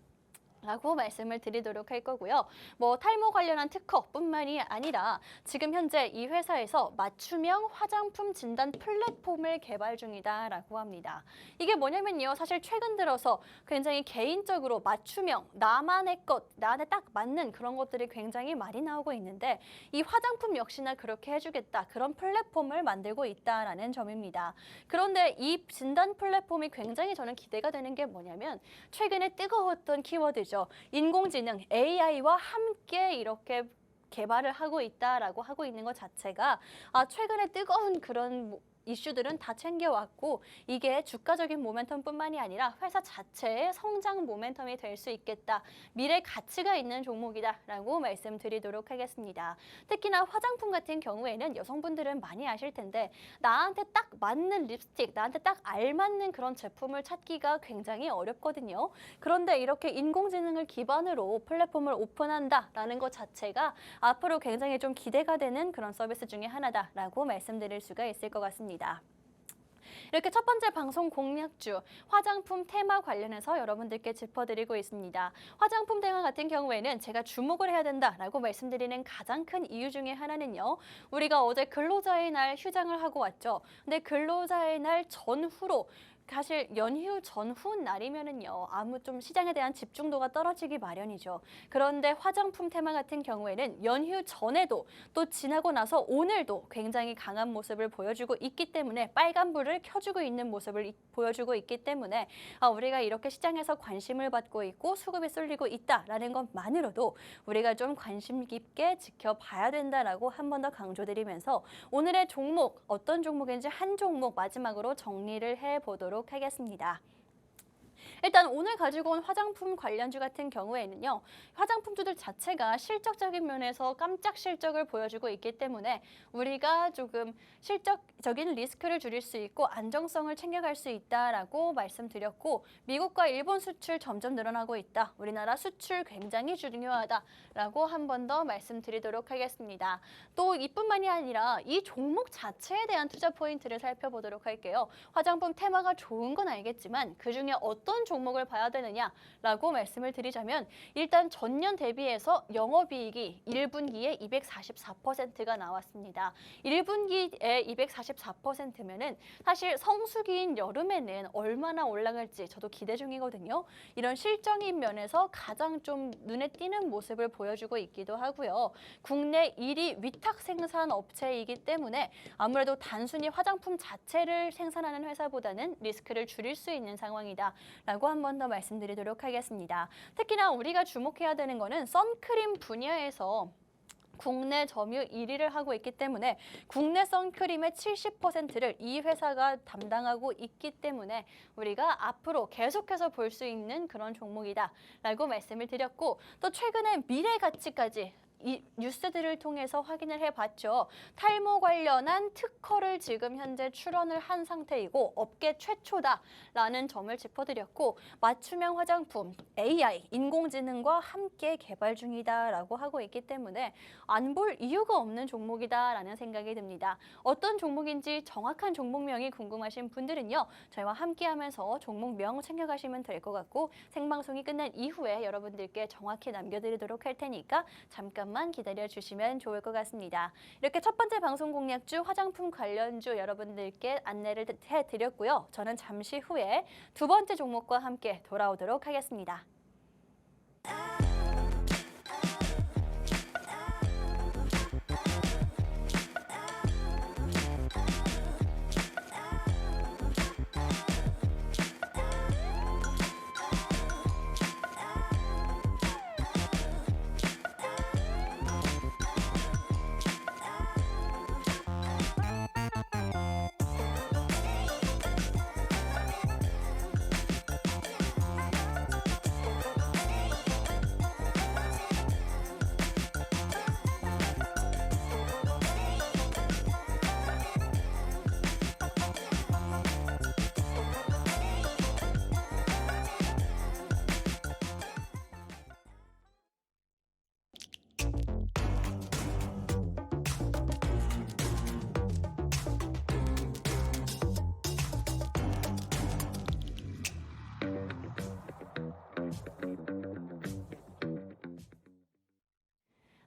라고 말씀을 드리도록 할 거고요. 탈모 관련한 특허뿐만이 아니라 지금 현재 이 회사에서 맞춤형 화장품 진단 플랫폼을 개발 중이다라고 합니다. 이게 뭐냐면요. 사실 최근 들어서 굉장히 개인적으로 맞춤형, 나만의 것, 나한테 딱 맞는 그런 것들이 굉장히 많이 나오고 있는데 이 화장품 역시나 그렇게 해주겠다. 그런 플랫폼을 만들고 있다라는 점입니다. 그런데 이 진단 플랫폼이 굉장히 저는 기대가 되는 게 뭐냐면 최근에 뜨거웠던 키워드죠. 인공지능, AI와 함께 이렇게 개발을 하고 있다라고 하고 있는 것 자체가 최근에 뜨거운 그런 이슈들은 다 챙겨왔고 이게 주가적인 모멘텀뿐만이 아니라 회사 자체의 성장 모멘텀이 될 수 있겠다. 미래 가치가 있는 종목이다라고 말씀드리도록 하겠습니다. 특히나 화장품 같은 경우에는 여성분들은 많이 아실 텐데 나한테 딱 맞는 립스틱, 나한테 딱 알맞는 그런 제품을 찾기가 굉장히 어렵거든요. 그런데 이렇게 인공지능을 기반으로 플랫폼을 오픈한다라는 것 자체가 앞으로 굉장히 좀 기대가 되는 그런 서비스 중에 하나다라고 말씀드릴 수가 있을 것 같습니다. 이렇게 첫 번째 방송 공략주 화장품 테마 관련해서 여러분들께 짚어드리고 있습니다. 화장품 테마 같은 경우에는 제가 주목을 해야 된다라고 말씀드리는 가장 큰 이유 중에 하나는요. 우리가 어제 근로자의 날 휴장을 하고 왔죠. 근데 근로자의 날 전후로 사실 연휴 전후 날이면은요 아무 좀 시장에 대한 집중도가 떨어지기 마련이죠. 그런데 화장품 테마 같은 경우에는 연휴 전에도 또 지나고 나서 오늘도 굉장히 강한 모습을 보여주고 있기 때문에 빨간불을 켜주고 있는 모습을 보여주고 있기 때문에 우리가 이렇게 시장에서 관심을 받고 있고 수급이 쏠리고 있다라는 것만으로도 우리가 좀 관심 깊게 지켜봐야 된다라고 한 번 더 강조드리면서 오늘의 종목 어떤 종목인지 한 종목 마지막으로 정리를 해보도록 하겠습니다. 일단 오늘 가지고 온 화장품 관련주 같은 경우에는요. 화장품주들 자체가 실적적인 면에서 깜짝 실적을 보여주고 있기 때문에 우리가 조금 실적적인 리스크를 줄일 수 있고 안정성을 챙겨갈 수 있다라고 말씀드렸고 미국과 일본 수출 점점 늘어나고 있다. 우리나라 수출 굉장히 중요하다라고 한 번 더 말씀드리도록 하겠습니다. 또 이뿐만이 아니라 이 종목 자체에 대한 투자 포인트를 살펴보도록 할게요. 화장품 테마가 좋은 건 알겠지만 그중에 어떤 종목을 봐야 되느냐라고 말씀을 드리자면 일단 전년 대비해서 영업이익이 1분기에 244%가 나왔습니다. 1분기에 244%면은 사실 성수기인 여름에는 얼마나 올라갈지 저도 기대 중이거든요. 이런 실적인 면에서 가장 좀 눈에 띄는 모습을 보여주고 있기도 하고요. 국내 1위 위탁 생산 업체이기 때문에 아무래도 단순히 화장품 자체를 생산하는 회사보다는 리스크를 줄일 수 있는 상황이다라고 한 번 더 말씀드리도록 하겠습니다. 특히나 우리가 주목해야 되는 거는 선크림 분야에서 국내 점유율 1위를 하고 있기 때문에 국내 선크림의 70%를 이 회사가 담당하고 있기 때문에 우리가 앞으로 계속해서 볼 수 있는 그런 종목이다라고 말씀을 드렸고 또 최근에 미래 가치까지 이 뉴스들을 통해서 확인을 해봤죠. 탈모 관련한 특허를 지금 현재 출원을 한 상태이고 업계 최초다라는 점을 짚어드렸고 맞춤형 화장품, AI, 인공지능과 함께 개발 중이다라고 하고 있기 때문에 안 볼 이유가 없는 종목이다라는 생각이 듭니다. 어떤 종목인지 정확한 종목명이 궁금하신 분들은요. 저희와 함께하면서 종목명 챙겨가시면 될 것 같고 생방송이 끝난 이후에 여러분들께 정확히 남겨드리도록 할 테니까 잠깐만 기다려주시면 좋을 것 같습니다. 이렇게 첫 번째 방송 공략주 화장품 관련주 여러분들께 안내를 해드렸고요. 저는 잠시 후에 두 번째 종목과 함께 돌아오도록 하겠습니다.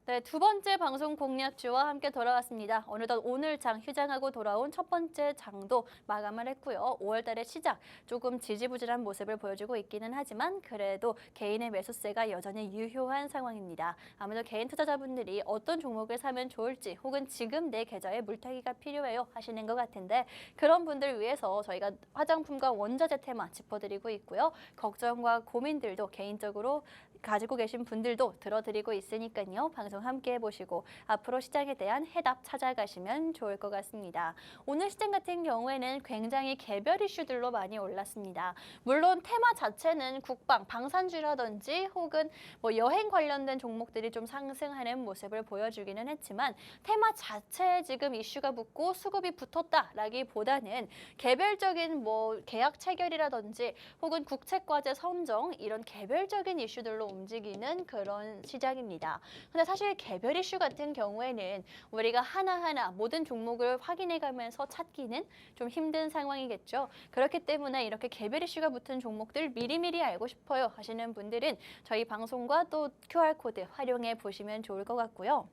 네, 두 번째 방송 공략주와 함께 돌아왔습니다. 어느덧 오늘 장 휴장하고 돌아온 첫 번째 장도 마감을 했고요. 5월 달의 시작 조금 지지부진한 모습을 보여주고 있기는 하지만 그래도 개인의 매수세가 여전히 유효한 상황입니다. 아무래도 개인 투자자분들이 어떤 종목을 사면 좋을지 혹은 지금 내 계좌에 물타기가 필요해요 하시는 것 같은데 그런 분들 위해서 저희가 화장품과 원자재 테마 짚어드리고 있고요. 걱정과 고민들도 개인적으로 가지고 계신 분들도 들어드리고 있으니까요. 방송 함께 해보시고 앞으로 시장에 대한 해답 찾아가시면 좋을 것 같습니다. 오늘 시장 같은 경우에는 굉장히 개별 이슈들로 많이 올랐습니다. 물론 테마 자체는 국방, 방산주라든지 혹은 뭐 여행 관련된 종목들이 좀 상승하는 모습을 보여주기는 했지만 테마 자체에 지금 이슈가 붙고 수급이 붙었다라기보다는 개별적인 뭐 계약 체결이라든지 혹은 국채과제 선정 이런 개별적인 이슈들로 움직이는 그런 시장입니다. 근데 사실 개별 이슈 같은 경우에는 우리가 하나하나 모든 종목을 확인해가면서 찾기는 좀 힘든 상황이겠죠. 그렇기 때문에 이렇게 개별 이슈가 붙은 종목들 미리미리 알고 싶어요 하시는 분들은 저희 방송과 또 QR코드 활용해 보시면 좋을 것 같고요.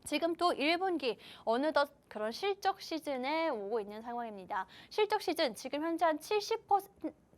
지금 또 1분기 어느덧 그런 실적 시즌에 오고 있는 상황입니다. 실적 시즌 지금 현재 한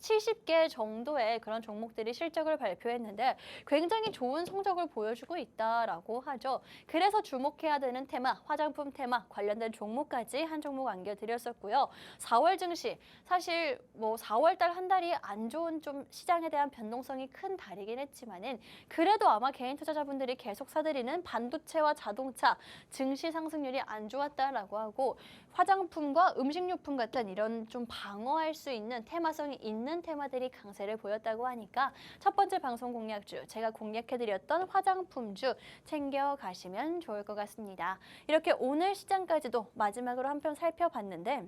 70개 정도의 그런 종목들이 실적을 발표했는데 굉장히 좋은 성적을 보여주고 있다라고 하죠. 그래서 주목해야 되는 테마, 화장품 테마 관련된 종목까지 한 종목 안겨드렸었고요. 4월 증시, 사실 뭐 4월 달 한 달이 안 좋은 좀 시장에 대한 변동성이 큰 달이긴 했지만은 그래도 아마 개인 투자자분들이 계속 사들이는 반도체와 자동차 증시 상승률이 안 좋았다라고 하고 화장품과 음식료품 같은 이런 좀 방어할 수 있는 테마성이 있는 테마들이 강세를 보였다고 하니까 첫 번째 방송 공략주, 제가 공략해드렸던 화장품주 챙겨가시면 좋을 것 같습니다. 이렇게 오늘 시장까지도 마지막으로 한 편 살펴봤는데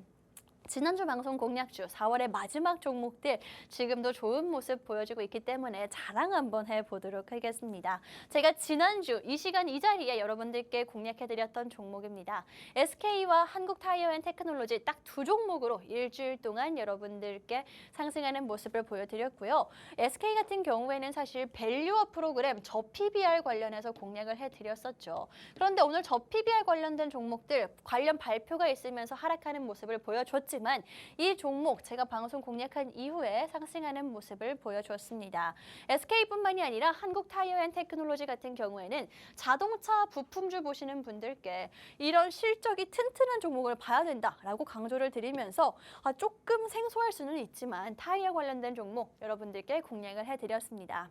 지난주 방송 공략주 4월의 마지막 종목들 지금도 좋은 모습 보여주고 있기 때문에 자랑 한번 해보도록 하겠습니다. 제가 지난주 이 시간 이 자리에 여러분들께 공략해드렸던 종목입니다. SK와 한국타이어앤테크놀로지 딱 두 종목으로 일주일 동안 여러분들께 상승하는 모습을 보여드렸고요. SK 같은 경우에는 사실 밸류업 프로그램 저 PBR 관련해서 공략을 해드렸었죠. 그런데 오늘 저 PBR 관련된 종목들 관련 발표가 있으면서 하락하는 모습을 보여줬지만 이 종목 제가 방송 공략한 이후에 상승하는 모습을 보여줬습니다. SK뿐만이 아니라 한국타이어앤테크놀로지 같은 경우에는 자동차 부품주 보시는 분들께 이런 실적이 튼튼한 종목을 봐야 된다라고 강조를 드리면서 조금 생소할 수는 있지만 타이어 관련된 종목 여러분들께 공략을 해드렸습니다.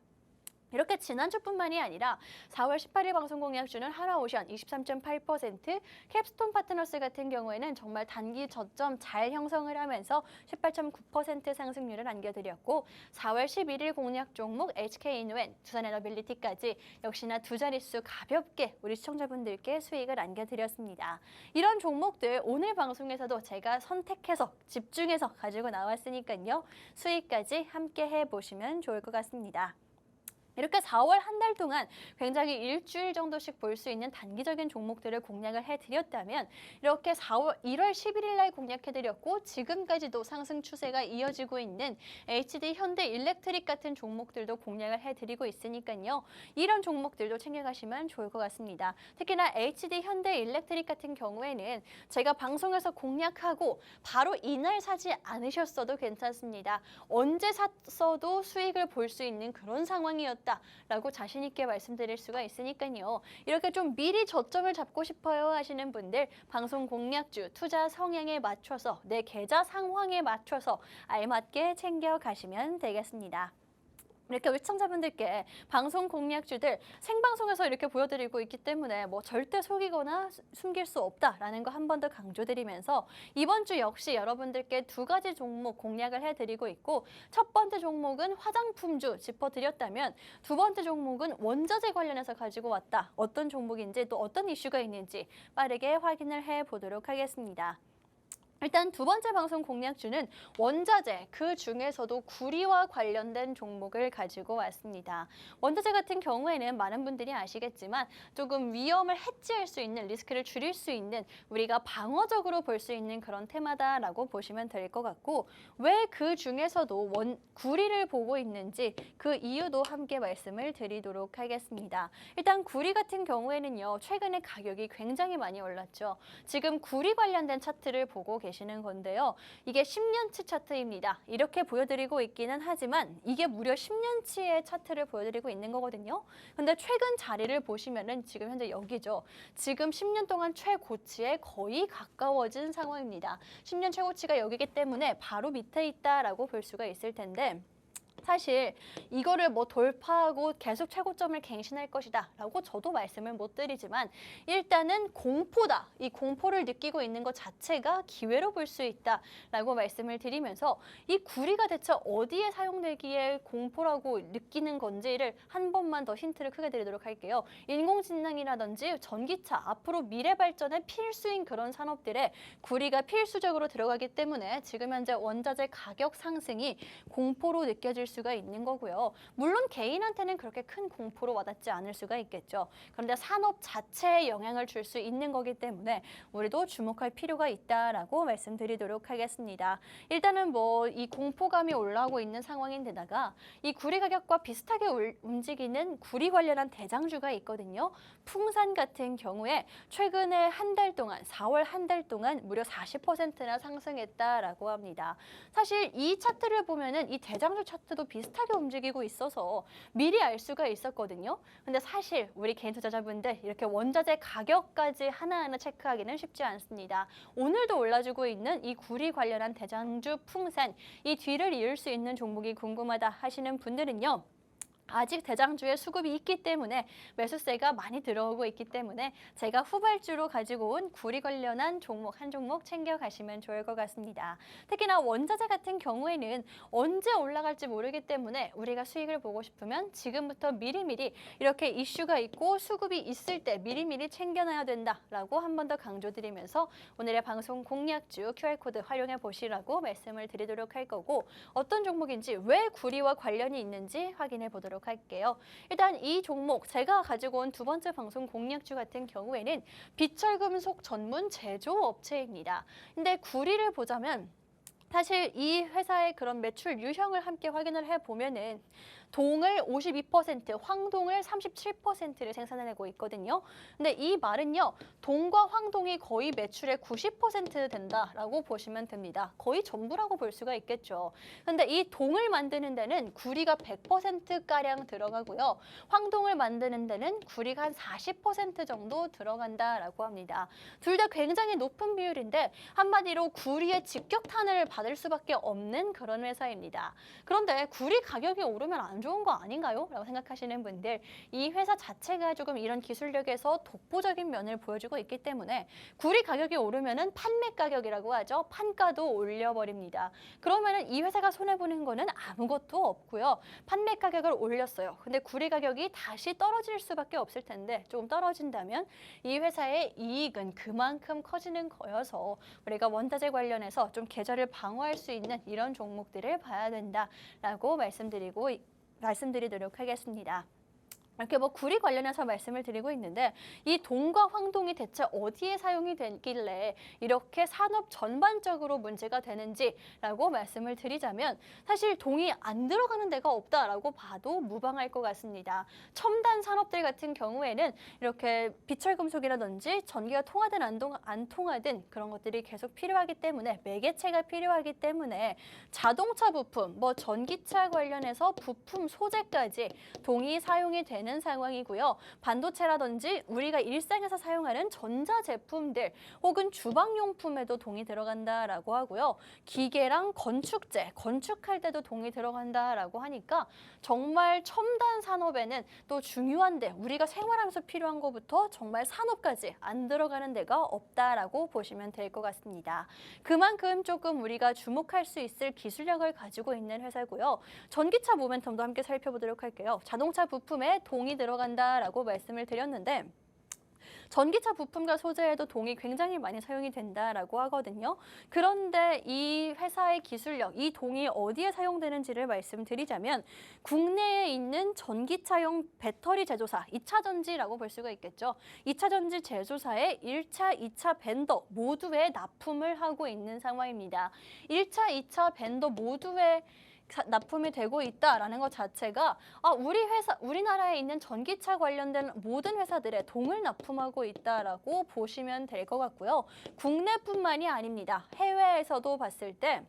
이렇게 지난주뿐만이 아니라 4월 18일 방송 공략주는 하나오션 23.8%, 캡스톤 파트너스 같은 경우에는 정말 단기 저점 잘 형성을 하면서 18.9% 상승률을 안겨드렸고 4월 11일 공략 종목 HK이노엔, 두산에너빌리티까지 역시나 두 자릿수 가볍게 우리 시청자분들께 수익을 안겨드렸습니다. 이런 종목들 오늘 방송에서도 제가 선택해서 집중해서 가지고 나왔으니까요. 수익까지 함께 해보시면 좋을 것 같습니다. 이렇게 4월 한 달 동안 굉장히 일주일 정도씩 볼 수 있는 단기적인 종목들을 공략을 해드렸다면 이렇게 1월 11일 날 공략해드렸고 지금까지도 상승 추세가 이어지고 있는 HD 현대일렉트릭 같은 종목들도 공략을 해드리고 있으니까요. 이런 종목들도 챙겨가시면 좋을 것 같습니다. 특히나 HD 현대일렉트릭 같은 경우에는 제가 방송에서 공략하고 바로 이날 사지 않으셨어도 괜찮습니다. 언제 샀어도 수익을 볼 수 있는 그런 상황이었다. 라고 자신 있게 말씀드릴 수가 있으니까요. 이렇게 좀 미리 저점을 잡고 싶어요 하시는 분들 방송 공략주 투자 성향에 맞춰서 내 계좌 상황에 맞춰서 알맞게 챙겨가시면 되겠습니다. 이렇게 우리 시청자분들께 방송 공략주들 생방송에서 이렇게 보여드리고 있기 때문에 절대 속이거나 숨길 수 없다라는 거 한 번 더 강조드리면서 이번 주 역시 여러분들께 두 가지 종목 공략을 해드리고 있고 첫 번째 종목은 화장품주 짚어드렸다면 두 번째 종목은 원자재 관련해서 가지고 왔다. 어떤 종목인지 또 어떤 이슈가 있는지 빠르게 확인을 해보도록 하겠습니다. 일단 두 번째 방송 공략주는 원자재, 그 중에서도 구리와 관련된 종목을 가지고 왔습니다. 원자재 같은 경우에는 많은 분들이 아시겠지만 조금 위험을 해지할 수 있는, 리스크를 줄일 수 있는 우리가 방어적으로 볼 수 있는 그런 테마다라고 보시면 될 것 같고 왜 그 중에서도 구리를 보고 있는지 그 이유도 함께 말씀을 드리도록 하겠습니다. 일단 구리 같은 경우에는요. 최근에 가격이 굉장히 많이 올랐죠. 지금 구리 관련된 차트를 보고 계시는 건데요. 이게 10년치 차트입니다. 이렇게 보여드리고 있기는 하지만 이게 무려 10년치의 차트를 보여드리고 있는 거거든요. 근데 최근 자리를 보시면은 지금 현재 여기죠. 지금 10년 동안 최고치에 거의 가까워진 상황입니다. 10년 최고치가 여기기 때문에 바로 밑에 있다라고 볼 수가 있을 텐데 사실 이거를 돌파하고 계속 최고점을 갱신할 것이다 라고 저도 말씀을 못 드리지만 일단은 공포다. 이 공포를 느끼고 있는 것 자체가 기회로 볼 수 있다 라고 말씀을 드리면서 이 구리가 대체 어디에 사용되기에 공포라고 느끼는 건지를 한 번만 더 힌트를 크게 드리도록 할게요. 인공지능이라든지 전기차, 앞으로 미래 발전에 필수인 그런 산업들에 구리가 필수적으로 들어가기 때문에 지금 현재 원자재 가격 상승이 공포로 느껴질 수가 있는 거고요. 물론 개인한테는 그렇게 큰 공포로 와닿지 않을 수가 있겠죠. 그런데 산업 자체에 영향을 줄 수 있는 거기 때문에 우리도 주목할 필요가 있다라고 말씀드리도록 하겠습니다. 일단은 이 공포감이 올라오고 있는 상황인데다가 이 구리 가격과 비슷하게 움직이는 구리 관련한 대장주가 있거든요. 풍산 같은 경우에 최근에 한 달 동안 4월 한 달 동안 무려 40%나 상승했다라고 합니다. 사실 이 차트를 보면은 이 대장주 차트도 비슷하게 움직이고 있어서 미리 알 수가 있었거든요. 근데 사실 우리 개인 투자자분들 이렇게 원자재 가격까지 하나하나 체크하기는 쉽지 않습니다. 오늘도 올라주고 있는 이 구리 관련한 대장주 풍산, 이 뒤를 이을 수 있는 종목이 궁금하다 하시는 분들은요. 아직 대장주에 수급이 있기 때문에 매수세가 많이 들어오고 있기 때문에 제가 후발주로 가지고 온 구리 관련한 종목 한 종목 챙겨가시면 좋을 것 같습니다. 특히나 원자재 같은 경우에는 언제 올라갈지 모르기 때문에 우리가 수익을 보고 싶으면 지금부터 미리미리 이렇게 이슈가 있고 수급이 있을 때 미리미리 챙겨놔야 된다라고 한 번 더 강조드리면서 오늘의 방송 공략주 QR코드 활용해 보시라고 말씀을 드리도록 할 거고 어떤 종목인지 왜 구리와 관련이 있는지 확인해 보도록 할게요. 일단 이 종목 제가 가지고 온 두 번째 방송 공략주 같은 경우에는 비철금속 전문 제조업체입니다. 근데 구리를 보자면 사실 이 회사의 그런 매출 유형을 함께 확인을 해보면은 동을 52%, 황동을 37%를 생산해내고 있거든요. 근데 이 말은요, 동과 황동이 거의 매출의 90% 된다라고 보시면 됩니다. 거의 전부라고 볼 수가 있겠죠. 근데 이 동을 만드는 데는 구리가 100%가량 들어가고요. 황동을 만드는 데는 구리가 한 40% 정도 들어간다라고 합니다. 둘 다 굉장히 높은 비율인데 한마디로 구리의 직격탄을 받을 수밖에 없는 그런 회사입니다. 그런데 구리 가격이 오르면 안 좋은 거 아닌가요? 라고 생각하시는 분들, 이 회사 자체가 조금 이런 기술력에서 독보적인 면을 보여주고 있기 때문에 구리 가격이 오르면은 판매 가격이라고 하죠. 판가도 올려버립니다. 그러면은 이 회사가 손해보는 거는 아무것도 없고요. 판매 가격을 올렸어요. 근데 구리 가격이 다시 떨어질 수밖에 없을 텐데 조금 떨어진다면 이 회사의 이익은 그만큼 커지는 거여서 우리가 원자재 관련해서 좀 계절을 방어할 수 있는 이런 종목들을 봐야 된다라고 말씀드리도록 하겠습니다. 이렇게 뭐 구리 관련해서 말씀을 드리고 있는데 이 동과 황동이 대체 어디에 사용이 되길래 이렇게 산업 전반적으로 문제가 되는지라고 말씀을 드리자면 사실 동이 안 들어가는 데가 없다라고 봐도 무방할 것 같습니다. 첨단 산업들 같은 경우에는 이렇게 비철금속이라든지 전기가 통하든 안 통하든 그런 것들이 계속 필요하기 때문에 매개체가 필요하기 때문에 자동차 부품, 뭐 전기차 관련해서 부품 소재까지 동이 사용이 되는 상황이고요. 반도체라든지 우리가 일상에서 사용하는 전자제품들 혹은 주방용품에도 동이 들어간다라고 하고요. 기계랑 건축재, 건축할 때도 동이 들어간다라고 하니까 정말 첨단 산업에는 또 중요한데 우리가 생활하면서 필요한 것부터 정말 산업까지 안 들어가는 데가 없다라고 보시면 될 것 같습니다. 그만큼 조금 우리가 주목할 수 있을 기술력을 가지고 있는 회사고요. 전기차 모멘텀도 함께 살펴보도록 할게요. 자동차 부품에 동이 들어간다라고 말씀을 드렸는데 전기차 부품과 소재에도 동이 굉장히 많이 사용이 된다라고 하거든요. 그런데 이 회사의 기술력, 이 동이 어디에 사용되는지를 말씀드리자면 국내에 있는 전기차용 배터리 제조사, 2차전지라고 볼 수가 있겠죠. 2차전지 제조사의 1차, 2차 벤더 모두에 납품을 하고 있는 상황입니다. 1차, 2차 벤더 모두에 납품이 되고 있다라는 것 자체가 우리나라에 있는 전기차 관련된 모든 회사들의 동을 납품하고 있다라고 보시면 될 것 같고요. 국내뿐만이 아닙니다. 해외에서도 봤을 때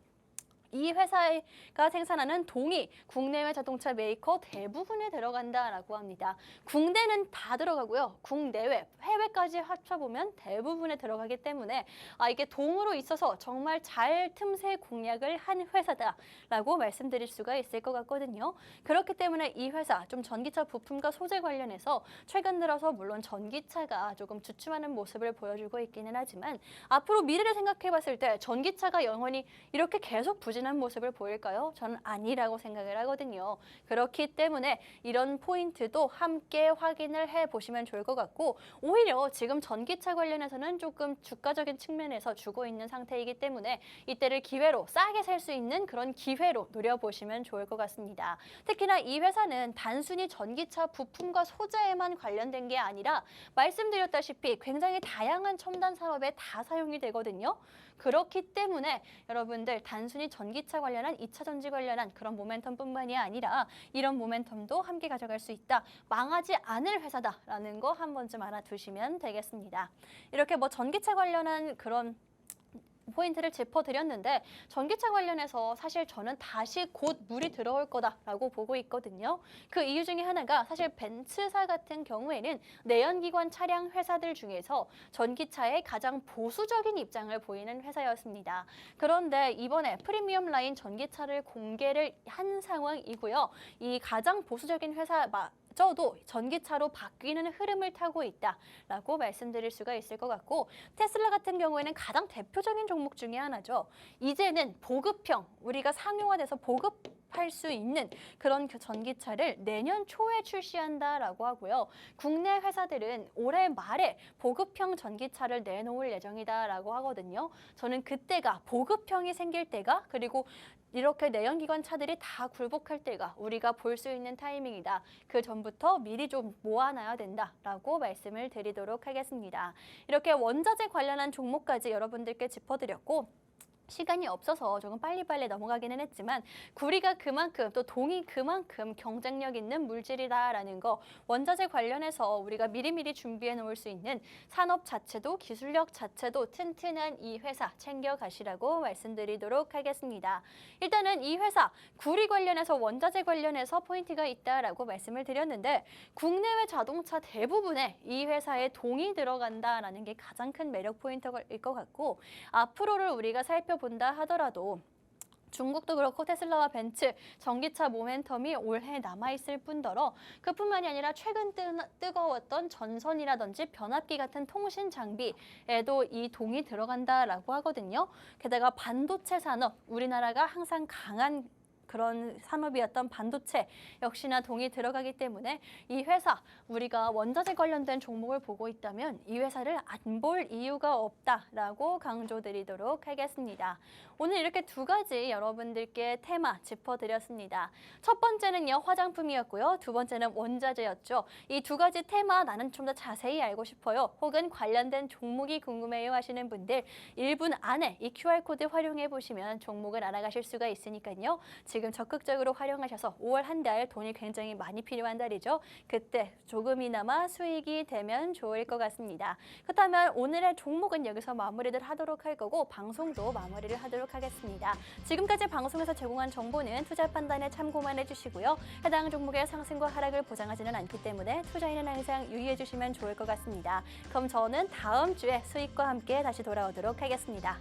이 회사가 생산하는 동이 국내외 자동차 메이커 대부분에 들어간다라고 합니다. 국내는 다 들어가고요. 국내외, 해외까지 합쳐보면 대부분에 들어가기 때문에 이게 동으로 있어서 정말 잘 틈새 공략을 한 회사다라고 말씀드릴 수가 있을 것 같거든요. 그렇기 때문에 이 회사 좀 전기차 부품과 소재 관련해서 최근 들어서 물론 전기차가 조금 주춤하는 모습을 보여주고 있기는 하지만 앞으로 미래를 생각해 봤을 때 전기차가 영원히 이렇게 계속 부진한 모습을 보일까요? 저는 아니라고 생각을 하거든요. 그렇기 때문에 이런 포인트도 함께 확인을 해보시면 좋을 것 같고 오히려 지금 전기차 관련해서는 조금 주가적인 측면에서 주고 있는 상태이기 때문에 이때를 기회로 싸게 살 수 있는 그런 기회로 노려보시면 좋을 것 같습니다. 특히나 이 회사는 단순히 전기차 부품과 소재에만 관련된 게 아니라 말씀드렸다시피 굉장히 다양한 첨단 산업에 다 사용이 되거든요. 그렇기 때문에 여러분들 단순히 전기차 관련한 2차 전지 관련한 그런 모멘텀뿐만이 아니라 이런 모멘텀도 함께 가져갈 수 있다. 망하지 않을 회사다라는 거 한 번쯤 알아두시면 되겠습니다. 이렇게 뭐 전기차 관련한 그런 포인트를 짚어드렸는데 전기차 관련해서 사실 저는 다시 곧 물이 들어올 거다라고 보고 있거든요. 그 이유 중에 하나가 사실 벤츠사 같은 경우에는 내연기관 차량 회사들 중에서 전기차에 가장 보수적인 입장을 보이는 회사였습니다. 그런데 이번에 프리미엄 라인 전기차를 공개를 한 상황이고요. 이 가장 보수적인 회사마저도 전기차로 바뀌는 흐름을 타고 있다라고 말씀드릴 수가 있을 것 같고, 테슬라 같은 경우에는 가장 대표적인 종목 중에 하나죠. 이제는 보급형, 우리가 상용화돼서 보급할 수 있는 그런 전기차를 내년 초에 출시한다라고 하고요. 국내 회사들은 올해 말에 보급형 전기차를 내놓을 예정이다라고 하거든요. 저는 그때가 보급형이 생길 때가, 그리고 이렇게 내연기관 차들이 다 굴복할 때가 우리가 볼 수 있는 타이밍이다. 그 전부터 미리 좀 모아놔야 된다라고 말씀을 드리도록 하겠습니다. 이렇게 원자재 관련한 종목까지 여러분들께 짚어드렸고, 시간이 없어서 조금 빨리빨리 넘어가기는 했지만 구리가 그만큼 또 동이 그만큼 경쟁력 있는 물질이다라는 거, 원자재 관련해서 우리가 미리미리 준비해 놓을 수 있는 산업 자체도 기술력 자체도 튼튼한 이 회사 챙겨가시라고 말씀드리도록 하겠습니다. 일단은 이 회사 구리 관련해서 원자재 관련해서 포인트가 있다라고 말씀을 드렸는데, 국내외 자동차 대부분에 이 회사에 동이 들어간다라는 게 가장 큰 매력 포인트일 것 같고, 앞으로를 우리가 본다 하더라도 중국도 그렇고 테슬라와 벤츠 전기차 모멘텀이 올해 남아있을 뿐더러 그뿐만이 아니라 최근 뜨거웠던 전선이라든지 변압기 같은 통신 장비에도 이 동이 들어간다라고 하거든요. 게다가 반도체 산업, 우리나라가 항상 강한 그런 산업이었던 반도체 역시나 동이 들어가기 때문에 이 회사, 우리가 원자재 관련된 종목을 보고 있다면 이 회사를 안 볼 이유가 없다라고 강조드리도록 하겠습니다. 오늘 이렇게 두 가지 여러분들께 테마 짚어드렸습니다. 첫 번째는요, 화장품이었고요. 두 번째는 원자재였죠. 이 두 가지 테마 나는 좀 더 자세히 알고 싶어요. 혹은 관련된 종목이 궁금해요 하시는 분들 1분 안에 이 QR코드 활용해 보시면 종목을 알아가실 수가 있으니까요. 지금 적극적으로 활용하셔서 5월 한 달 돈이 굉장히 많이 필요한 달이죠. 그때 조금이나마 수익이 되면 좋을 것 같습니다. 그렇다면 오늘의 종목은 여기서 마무리를 하도록 할 거고, 방송도 마무리를 하도록 하겠습니다. 지금까지 방송에서 제공한 정보는 투자 판단에 참고만 해주시고요. 해당 종목의 상승과 하락을 보장하지는 않기 때문에 투자에는 항상 유의해 주시면 좋을 것 같습니다. 그럼 저는 다음 주에 수익과 함께 다시 돌아오도록 하겠습니다.